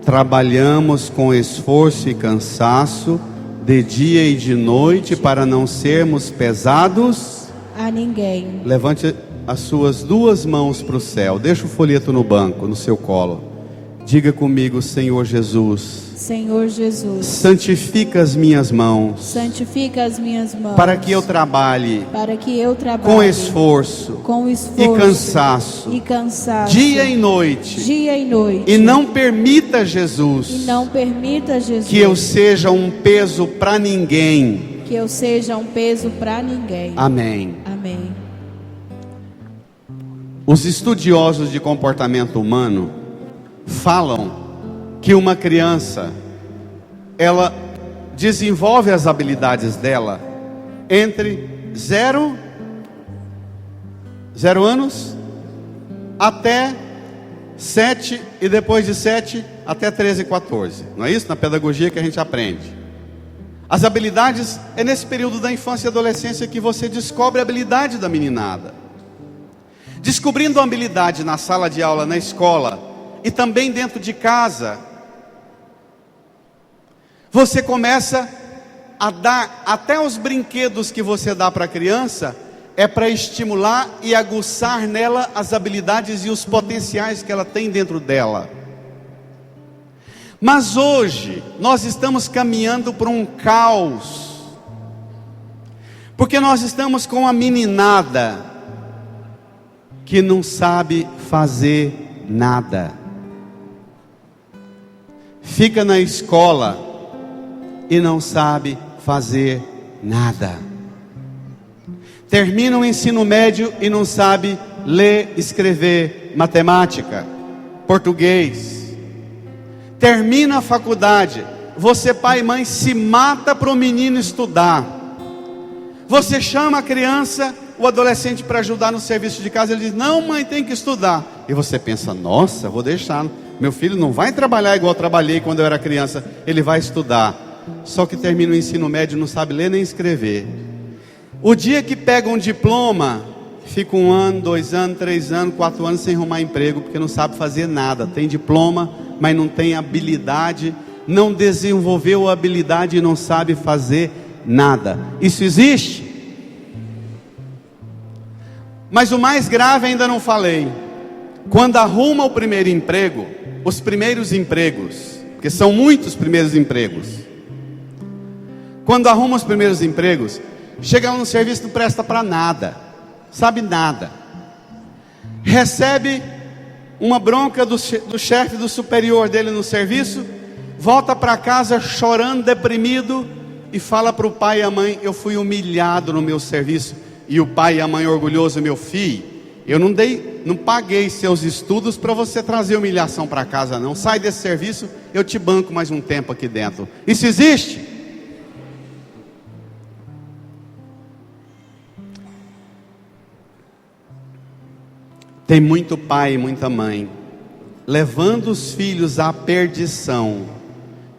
trabalhamos com esforço e cansaço, de dia e de noite, para não sermos pesados a ninguém. Levante as suas duas mãos para o céu. Deixa o folheto no banco, no seu colo. Diga comigo: Senhor Jesus, santifica as minhas mãos, para que eu trabalhe, com esforço e cansaço, dia e noite, e não permita, Jesus, que eu seja um peso para ninguém. Amém. Os estudiosos de comportamento humano falam que uma criança, ela desenvolve as habilidades dela entre 0 anos até 7, e depois de 7 até 13, 14. Não é isso? Na pedagogia que a gente aprende. As habilidades é nesse período da infância e adolescência que você descobre a habilidade da meninada. Descobrindo a habilidade na sala de aula, na escola, e também dentro de casa, você começa a dar, até os brinquedos que você dá para a criança, é para estimular e aguçar nela as habilidades e os potenciais que ela tem dentro dela. Mas hoje, nós estamos caminhando para um caos, porque nós estamos com a meninada que não sabe fazer nada. Fica na escola e não sabe fazer nada. Termina o ensino médio e não sabe ler, escrever, matemática, português. Termina a faculdade, você pai e mãe se mata para o menino estudar. Você chama a criança, o adolescente para ajudar no serviço de casa, ele diz, não mãe, tem que estudar. E você pensa, nossa, vou deixar, meu filho não vai trabalhar igual eu trabalhei quando eu era criança, ele vai estudar. Só que termina o ensino médio, não sabe ler nem escrever. O dia que pega um diploma, fica 1 ano, 2 anos, 3 anos, 4 anos sem arrumar emprego, porque não sabe fazer nada. Tem diploma, mas não tem habilidade, não desenvolveu a habilidade e não sabe fazer nada. Isso existe? Mas o mais grave ainda não falei. Quando arruma o primeiro emprego, os primeiros empregos, porque são muitos primeiros empregos. Quando arruma os primeiros empregos, chega lá no serviço, não presta para nada, sabe nada. Recebe uma bronca do chefe, do superior dele no serviço, volta para casa chorando, deprimido, e fala para o pai e a mãe, eu fui humilhado no meu serviço. E o pai e a mãe orgulhoso, meu filho, eu não paguei seus estudos para você trazer humilhação para casa não, sai desse serviço, eu te banco mais um tempo aqui dentro. Isso existe? Tem muito pai e muita mãe levando os filhos à perdição,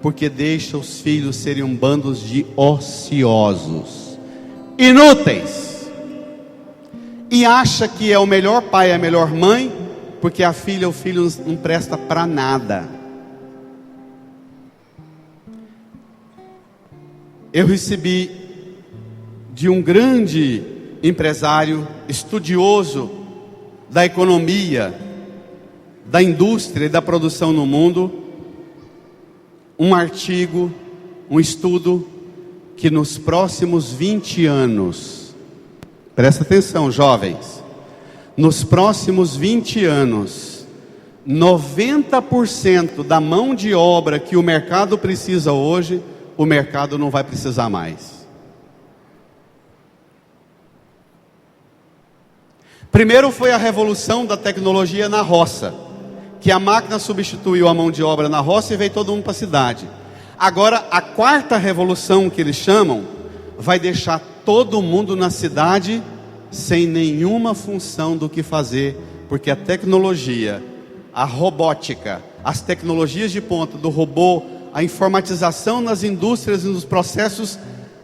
porque deixa os filhos serem um bando de ociosos, inúteis, e acha que é o melhor pai, a melhor mãe, porque a filha ou o filho não presta para nada. Eu recebi de um grande empresário, estudioso da economia, da indústria e da produção no mundo, um artigo, um estudo, que nos próximos 20 anos, presta atenção jovens, nos próximos 20 anos, 90% da mão de obra que o mercado precisa hoje, o mercado não vai precisar mais. Primeiro foi a revolução da tecnologia na roça, que a máquina substituiu a mão de obra na roça e veio todo mundo para a cidade. Agora a quarta revolução, que eles chamam, vai deixar todo mundo na cidade sem nenhuma função do que fazer, porque a tecnologia, a robótica, as tecnologias de ponta do robô, a informatização nas indústrias e nos processos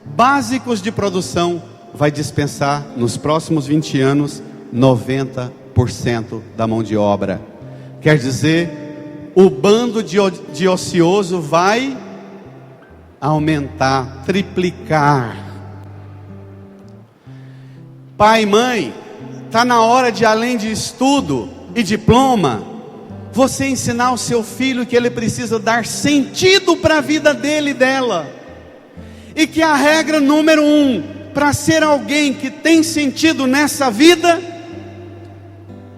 básicos de produção vai dispensar nos próximos 20 anos 90% da mão de obra. Quer dizer, o bando de ocioso vai aumentar, triplicar. Pai e mãe, está na hora de, além de estudo e diploma, você ensinar o seu filho que ele precisa dar sentido para a vida dele e dela, e que a regra número 1 para ser alguém que tem sentido nessa vida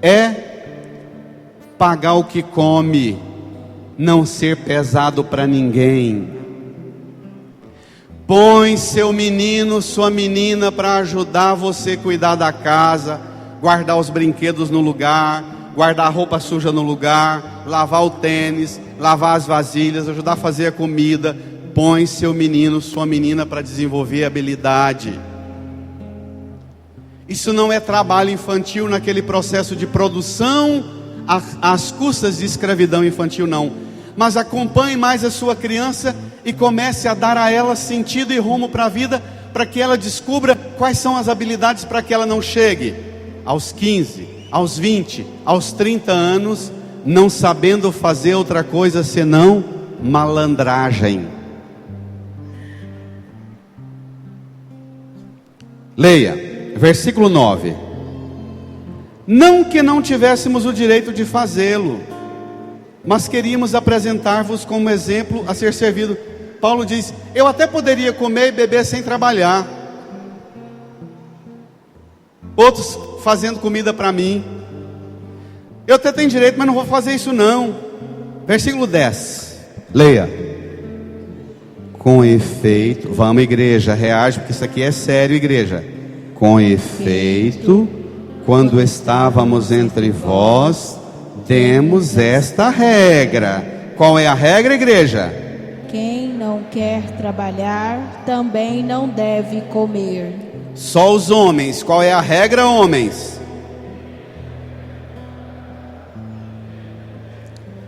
é pagar o que come, não ser pesado para ninguém. Põe seu menino, sua menina para ajudar você a cuidar da casa, guardar os brinquedos no lugar, guardar a roupa suja no lugar, lavar o tênis, lavar as vasilhas, ajudar a fazer a comida. Põe seu menino, sua menina para desenvolver habilidade. Isso não é trabalho infantil naquele processo de produção às custas de escravidão infantil, não. Mas acompanhe mais a sua criança e comece a dar a ela sentido e rumo para a vida, para que ela descubra quais são as habilidades para que ela não chegue aos 15, aos 20, aos 30 anos não sabendo fazer outra coisa senão malandragem. Leia, versículo 9. Não que não tivéssemos o direito de fazê-lo, mas queríamos apresentar-vos como exemplo a ser servido. Paulo diz: eu até poderia comer e beber sem trabalhar, outros fazendo comida para mim, eu até tenho direito, mas não vou fazer isso não. Versículo 10, leia. Com efeito, vamos igreja, reage, porque isso aqui é sério, igreja. Com efeito, quando estávamos entre vós, temos esta regra. Qual é a regra, igreja? Quem não quer trabalhar também não deve comer. Só os homens. Qual é a regra, homens?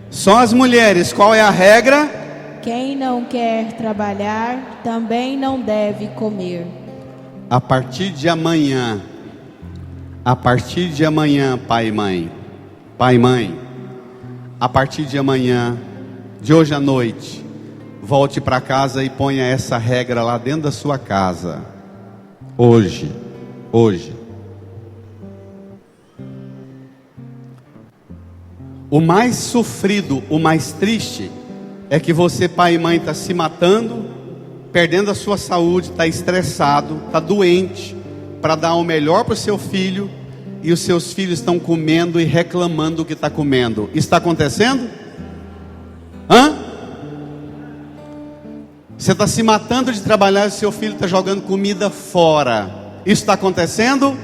Só as mulheres. Qual é a regra? Quem não quer trabalhar também não deve comer. A partir de amanhã, pai e mãe, a partir de amanhã, de hoje à noite, volte para casa e ponha essa regra lá dentro da sua casa. Hoje. O mais sofrido, o mais triste, é que você, pai e mãe, está se matando, perdendo a sua saúde, está estressado, está doente, para dar o melhor para o seu filho, e os seus filhos estão comendo e reclamando do que está comendo. Isso está acontecendo? Você está se matando de trabalhar e o seu filho está jogando comida fora. Isso está acontecendo?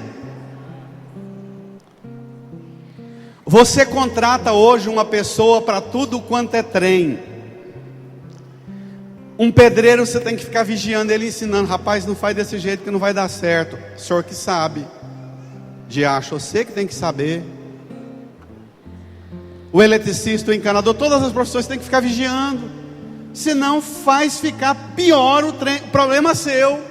Você contrata hoje uma pessoa para tudo quanto é trem. Um pedreiro, você tem que ficar vigiando ele, ensinando: rapaz, não faz desse jeito que não vai dar certo. O senhor que sabe. Diacho, você que tem que saber. O eletricista, o encanador, todas as profissões tem que ficar vigiando. Senão faz ficar pior o problema seu.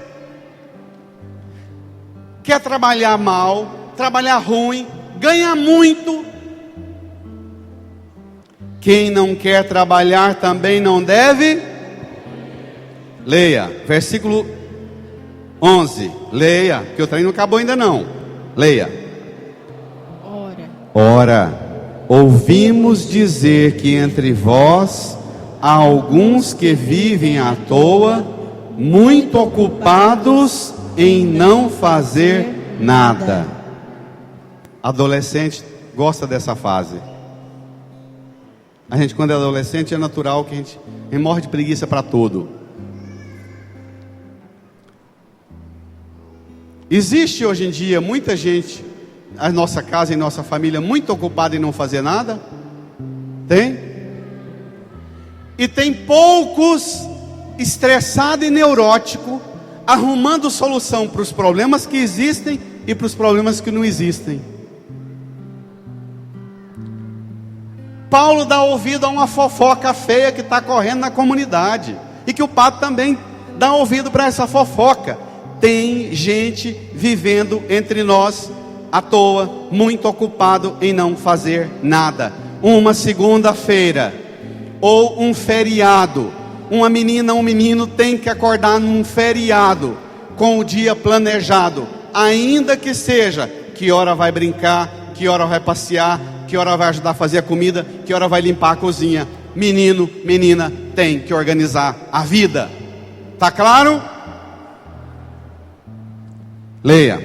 Quer trabalhar mal, trabalhar ruim, ganha muito. Quem não quer trabalhar também não deve. Leia, versículo 11. Leia, que o trem não acabou ainda não. Leia. Ora, ouvimos dizer que entre vós há alguns que vivem à toa, muito ocupados em não fazer nada. Adolescente gosta dessa fase. A gente, quando é adolescente, é natural que a gente morre de preguiça para tudo. Existe hoje em dia muita gente, a nossa casa e nossa família, muito ocupada em não fazer nada? Tem? E tem poucos estressados e neuróticos, arrumando solução para os problemas que existem e para os problemas que não existem. Paulo dá ouvido a uma fofoca feia que está correndo na comunidade, e que o padre também dá ouvido para essa fofoca. Tem gente vivendo entre nós à toa, muito ocupado em não fazer nada. Uma segunda-feira ou um feriado, uma menina, um menino tem que acordar num feriado com o dia planejado, ainda que seja que hora vai brincar, que hora vai passear, que hora vai ajudar a fazer a comida, que hora vai limpar a cozinha. Menino, menina, tem que organizar a vida. Tá claro? Leia,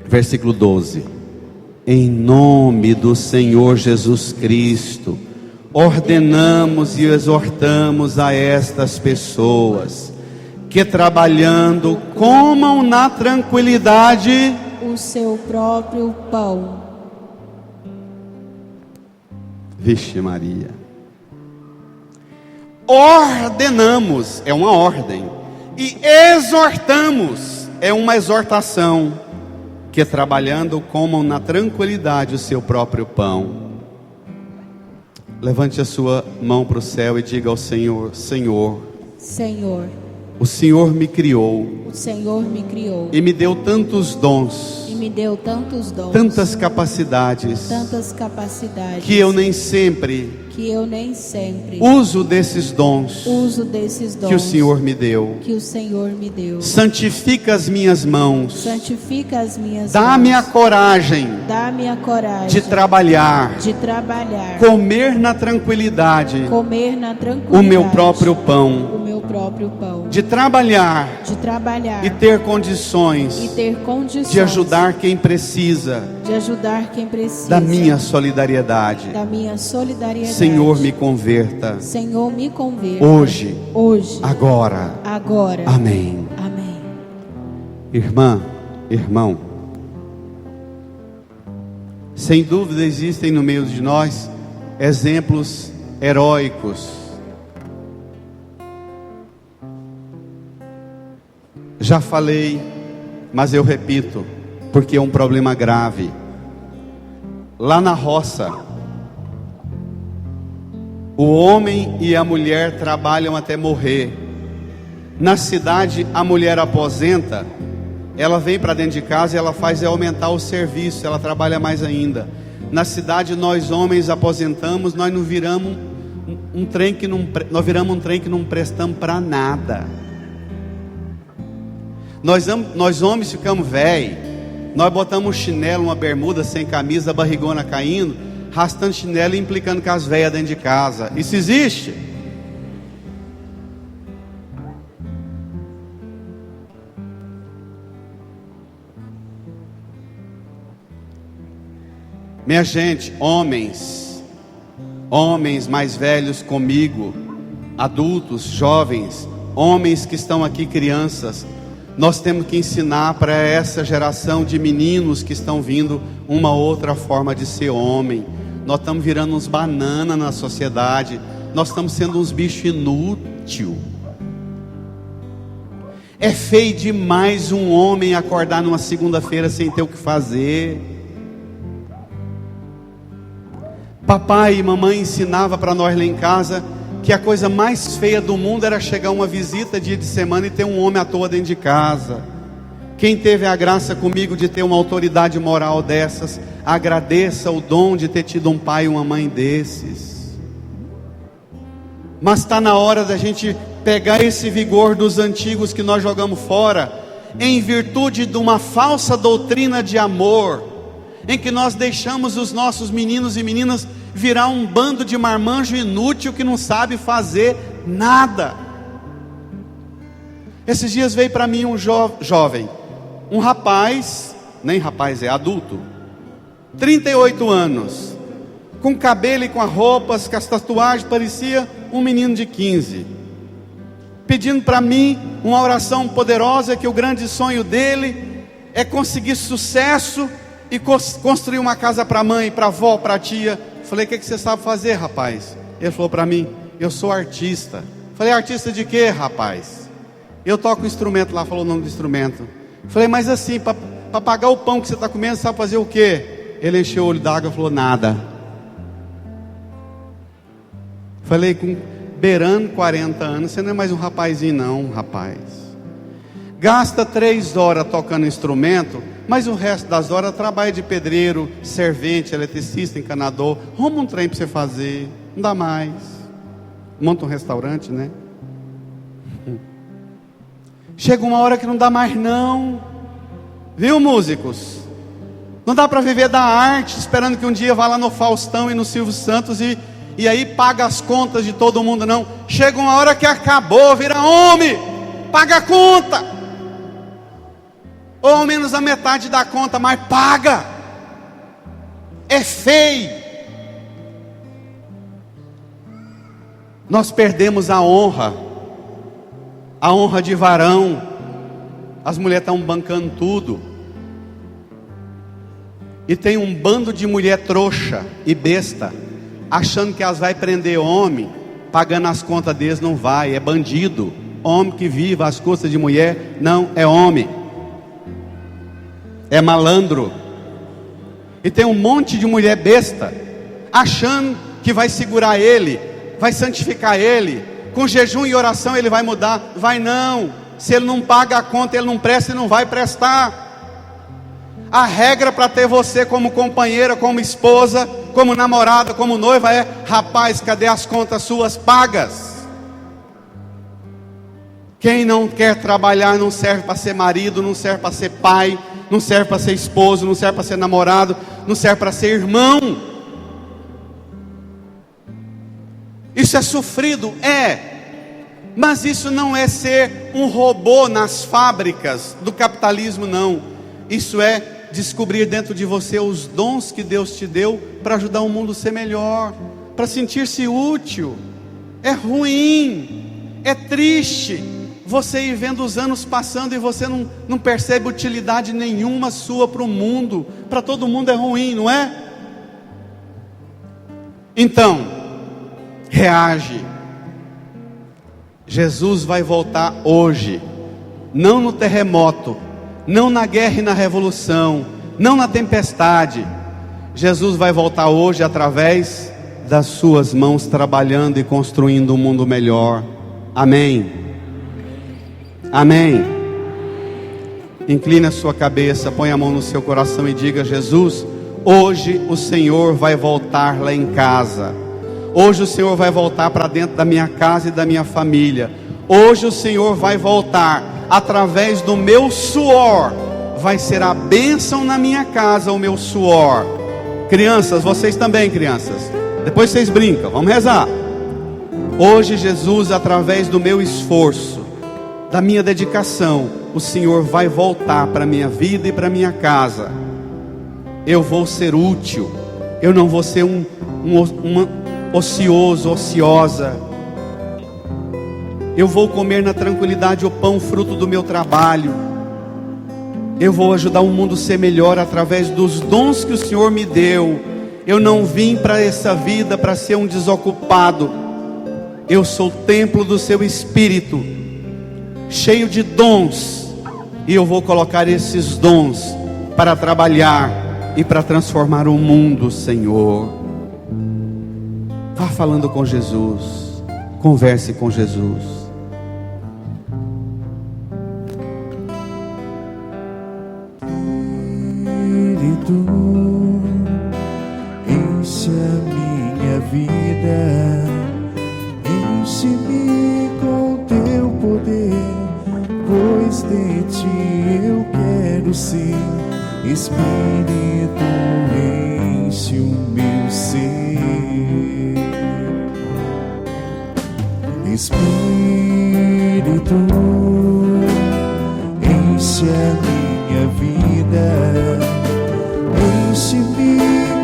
versículo 12. Em nome do Senhor Jesus Cristo, ordenamos e exortamos a estas pessoas que, trabalhando, comam na tranquilidade o seu próprio pão. Vixe Maria. Ordenamos, é uma ordem, e exortamos, é uma exortação, que trabalhando comam na tranquilidade o seu próprio pão. Levante a sua mão para o céu e diga ao Senhor: Senhor, Senhor, o Senhor me criou o Senhor me criou e me deu tantos dons e me deu tantos dons, tantas capacidades, que eu nem sempre uso desses dons que o Senhor me deu. Santifica as minhas mãos. Dá-me a coragem de trabalhar, comer na tranquilidade o meu próprio pão, de trabalhar e ter condições de ajudar quem precisa da minha solidariedade. Senhor, me converta hoje, agora. Amém. Irmã, irmão, sem dúvida existem no meio de nós exemplos heróicos. Já falei, mas eu repito, porque é um problema grave. Lá na roça, o homem e a mulher trabalham até morrer. Na cidade, a mulher aposenta, ela vem para dentro de casa e ela faz aumentar o serviço, ela trabalha mais ainda. Na cidade, nós homens aposentamos, nós não viramos um trem que não prestamos para nada. Nós homens ficamos velhos, nós botamos um chinelo, uma bermuda sem camisa, a barrigona caindo, arrastando chinelo e implicando com as velhas dentro de casa. Isso existe? Minha gente, homens mais velhos comigo, adultos, jovens, homens que estão aqui, crianças, nós temos que ensinar para essa geração de meninos que estão vindo uma outra forma de ser homem. Nós estamos virando uns bananas na sociedade, nós estamos sendo uns bichos inúteis. É feio demais um homem acordar numa segunda-feira sem ter o que fazer. Papai e mamãe ensinavam para nós lá em casa que a coisa mais feia do mundo era chegar uma visita dia de semana e ter um homem à toa dentro de casa. Quem teve a graça comigo de ter uma autoridade moral dessas, agradeça o dom de ter tido um pai e uma mãe desses. Mas está na hora da gente pegar esse vigor dos antigos que nós jogamos fora, em virtude de uma falsa doutrina de amor, em que nós deixamos os nossos meninos e meninas virar um bando de marmanjo inútil que não sabe fazer nada. Esses dias veio para mim um jovem, um rapaz, nem rapaz, é adulto, 38 anos, com cabelo e com as roupas, com as tatuagens, parecia um menino de 15, pedindo para mim uma oração poderosa, que o grande sonho dele é conseguir sucesso e construir uma casa para a mãe, para a avó, para a tia. Falei, o que você sabe fazer, rapaz? Ele falou para mim, eu sou artista. Falei, artista de quê, rapaz? Eu toco instrumento lá, falou o nome do instrumento. Falei, mas assim, para pagar o pão que você está comendo, sabe fazer o quê? Ele encheu o olho d'água e falou, nada. Falei, com beirando 40 anos, você não é mais um rapazinho não, rapaz. Gasta 3 horas tocando instrumento, mas o resto das horas trabalha de pedreiro, servente, eletricista, encanador. Arruma um trem para você fazer, não dá mais. Monta um restaurante, né? Chega uma hora que não dá mais não. Viu, músicos? Não dá para viver da arte, esperando que um dia vá lá no Faustão e no Silvio Santos e aí paga as contas de todo mundo, não. Chega uma hora que acabou, vira homem, paga a conta. Ou ao menos a metade da conta, mas paga. É feio. Nós perdemos a honra de varão. As mulheres estão bancando tudo. E tem um bando de mulher trouxa e besta, achando que elas vai prender homem, pagando as contas deles. Não vai, é bandido. Homem que vive às custas de mulher não é homem, é malandro. E tem um monte de mulher besta, achando que vai segurar ele, vai santificar ele, com jejum e oração ele vai mudar. Vai não. Se ele não paga a conta, ele não presta e não vai prestar. A regra para ter você como companheira, como esposa, como namorada, como noiva é: rapaz, cadê as contas suas pagas? Quem não quer trabalhar não serve para ser marido, não serve para ser pai, não serve para ser esposo, não serve para ser namorado, não serve para ser irmão. Isso é sofrido? É. Mas isso não é ser um robô nas fábricas do capitalismo, não. Isso é descobrir dentro de você os dons que Deus te deu para ajudar o mundo a ser melhor, para sentir-se útil. É ruim, é triste você ir vendo os anos passando e você não percebe utilidade nenhuma sua para o mundo. Para todo mundo é ruim, não é? Então, reage. Jesus vai voltar hoje, não no terremoto, não na guerra e na revolução, não na tempestade. Jesus vai voltar hoje através das suas mãos, trabalhando e construindo um mundo melhor. Amém. Amém. Incline a sua cabeça, põe a mão no seu coração e diga: Jesus, hoje o Senhor vai voltar lá em casa. Hoje o Senhor vai voltar para dentro da minha casa e da minha família. Hoje o Senhor vai voltar através do meu suor. Vai ser a bênção na minha casa o meu suor. Crianças, vocês também, crianças, depois vocês brincam, vamos rezar. Hoje Jesus, através do meu esforço, da minha dedicação, o Senhor vai voltar para a minha vida e para a minha casa. Eu vou ser útil. Eu não vou ser um ocioso, ociosa. Eu vou comer na tranquilidade o pão fruto do meu trabalho. Eu vou ajudar o mundo a ser melhor através dos dons que o Senhor me deu. Eu não vim para essa vida para ser um desocupado. Eu sou o templo do seu Espírito, cheio de dons, e eu vou colocar esses dons para trabalhar e para transformar o mundo, Senhor. Vá falando com Jesus, converse com Jesus. Espírito, enche a minha vida, enche-me com teu poder, pois de ti eu quero ser. Espírito, enche o meu ser. Espírito, enche a minha vida, enche-me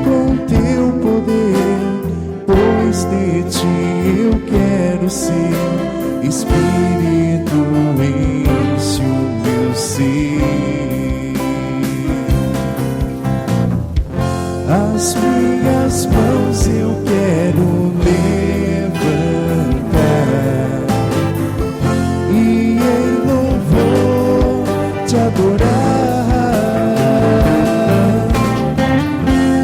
com teu poder, pois de ti eu quero ser. Espírito, enche o meu ser. As minhas mãos eu quero levantar e em louvor te adorar.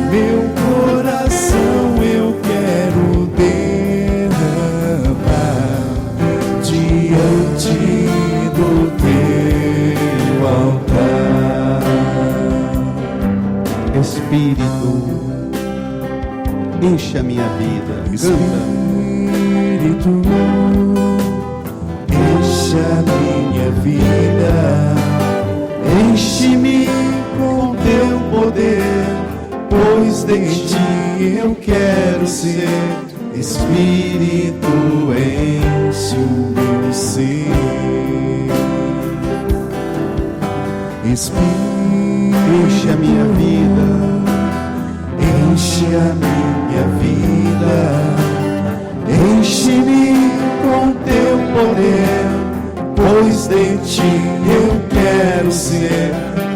Meu coração eu quero derramar diante do teu altar. Espírito, enche a minha vida. Espírito, enche a minha vida, enche-me com teu poder, pois de ti eu quero ser. Espírito, enche o meu ser. Espírito, Enche a minha vida, enche a minha vida, enche-me com teu poder, pois de ti eu quero ser.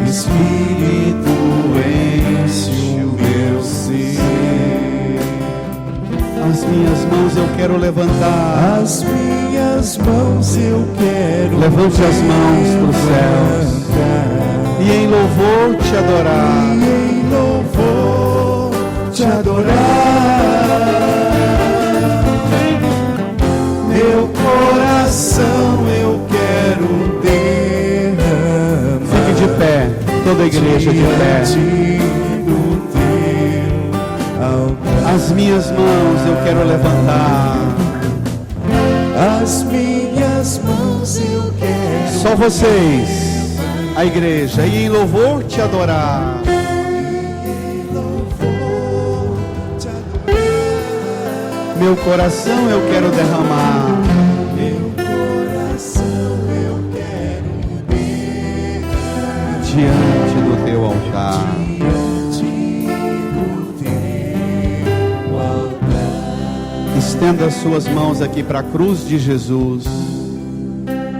Espírito, enche o meu ser. as minhas mãos eu quero levantar. As minhas mãos eu quero Levante as mãos para os céus e em louvor te adorar. E em louvor te adorar. Meu coração eu quero derramar Fique de pé. Toda a igreja de pé. diante do teu altar. As minhas mãos eu quero levantar. As minhas mãos eu quero Só vocês, a igreja, e em louvor te adorar. em louvor te adorar. Meu coração eu quero derramar. Meu coração eu quero derramar Diante do teu altar. diante do teu altar. Estenda as suas mãos aqui para a cruz de Jesus.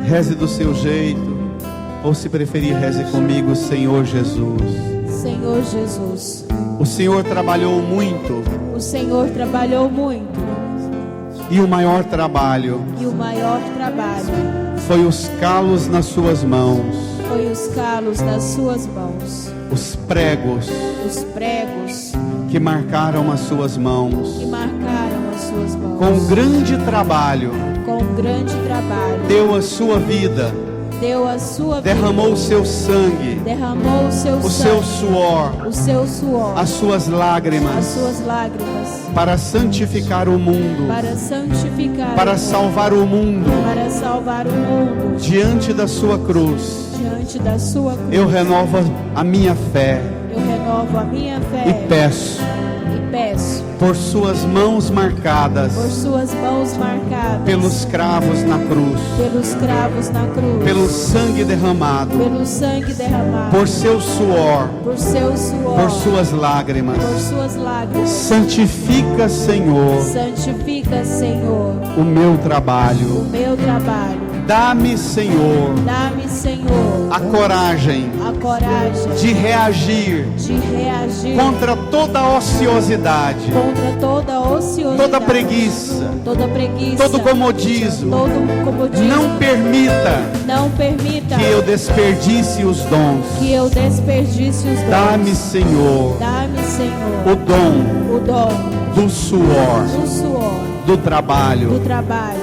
Reze do seu jeito, ou se preferir, reze comigo, Senhor Jesus. Senhor Jesus, O Senhor trabalhou muito, o Senhor trabalhou muito e o maior trabalho e o maior trabalho foi os calos nas suas mãos, foi os calos nas suas mãos, os pregos os pregos que marcaram as suas mãos. que marcaram as suas mãos. Com grande trabalho, Com grande trabalho, deu a sua vida, deu a sua vida, derramou o seu sangue, derramou o seu o seu sangue, suor, o seu suor, as suas as lágrimas, suas lágrimas, para santificar o mundo, para santificar, para o mundo, salvar o mundo. para salvar o mundo. Diante da sua cruz, Diante da sua cruz, eu renovo a minha fé eu renovo a minha fé e peço e peço por suas mãos marcadas por suas mãos marcadas pelos cravos na cruz, pelos cravos na cruz, pelo sangue derramado, pelo sangue derramado, por seu suor, por seu suor, por suas lágrimas. por suas lágrimas. Santifica, Senhor, Santifica, Senhor, o meu o trabalho. meu trabalho. Dá-me, Senhor, Dá-me, Senhor, a coragem a coragem de reagir de reagir contra toda ociosidade, contra toda ociosidade, toda preguiça, toda preguiça, todo comodismo. todo comodismo. Não permita Não permita que eu desperdice os dons. que eu desperdice os dons. Dá-me, Senhor, Dá-me, Senhor, o dom o dom do suor, do suor, do do trabalho, trabalho,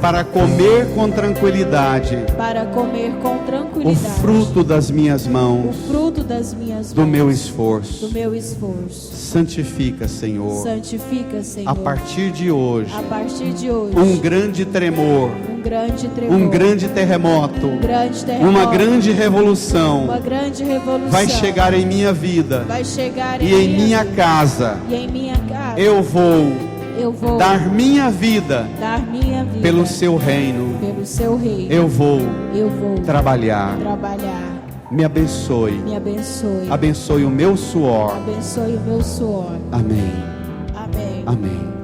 para comer com tranquilidade para comer com o tranquilidade fruto das minhas o mãos, fruto das minhas do mãos, meu do esforço. meu esforço. Santifica, Senhor, Santifica, Senhor, a partir de hoje, a partir de hoje, um grande tremor, um grande tremor, um grande terremoto, um grande terremoto, uma grande revolução uma grande revolução vai chegar em minha vida vai chegar e em minha casa. e em minha casa. Eu vou Eu vou dar minha vida dar minha vida pelo seu reino. pelo seu reino. Eu vou Eu vou trabalhar. trabalhar. Me abençoe. Me abençoe. Abençoe o meu suor. Abençoe o meu suor. Amém. Amém. Amém.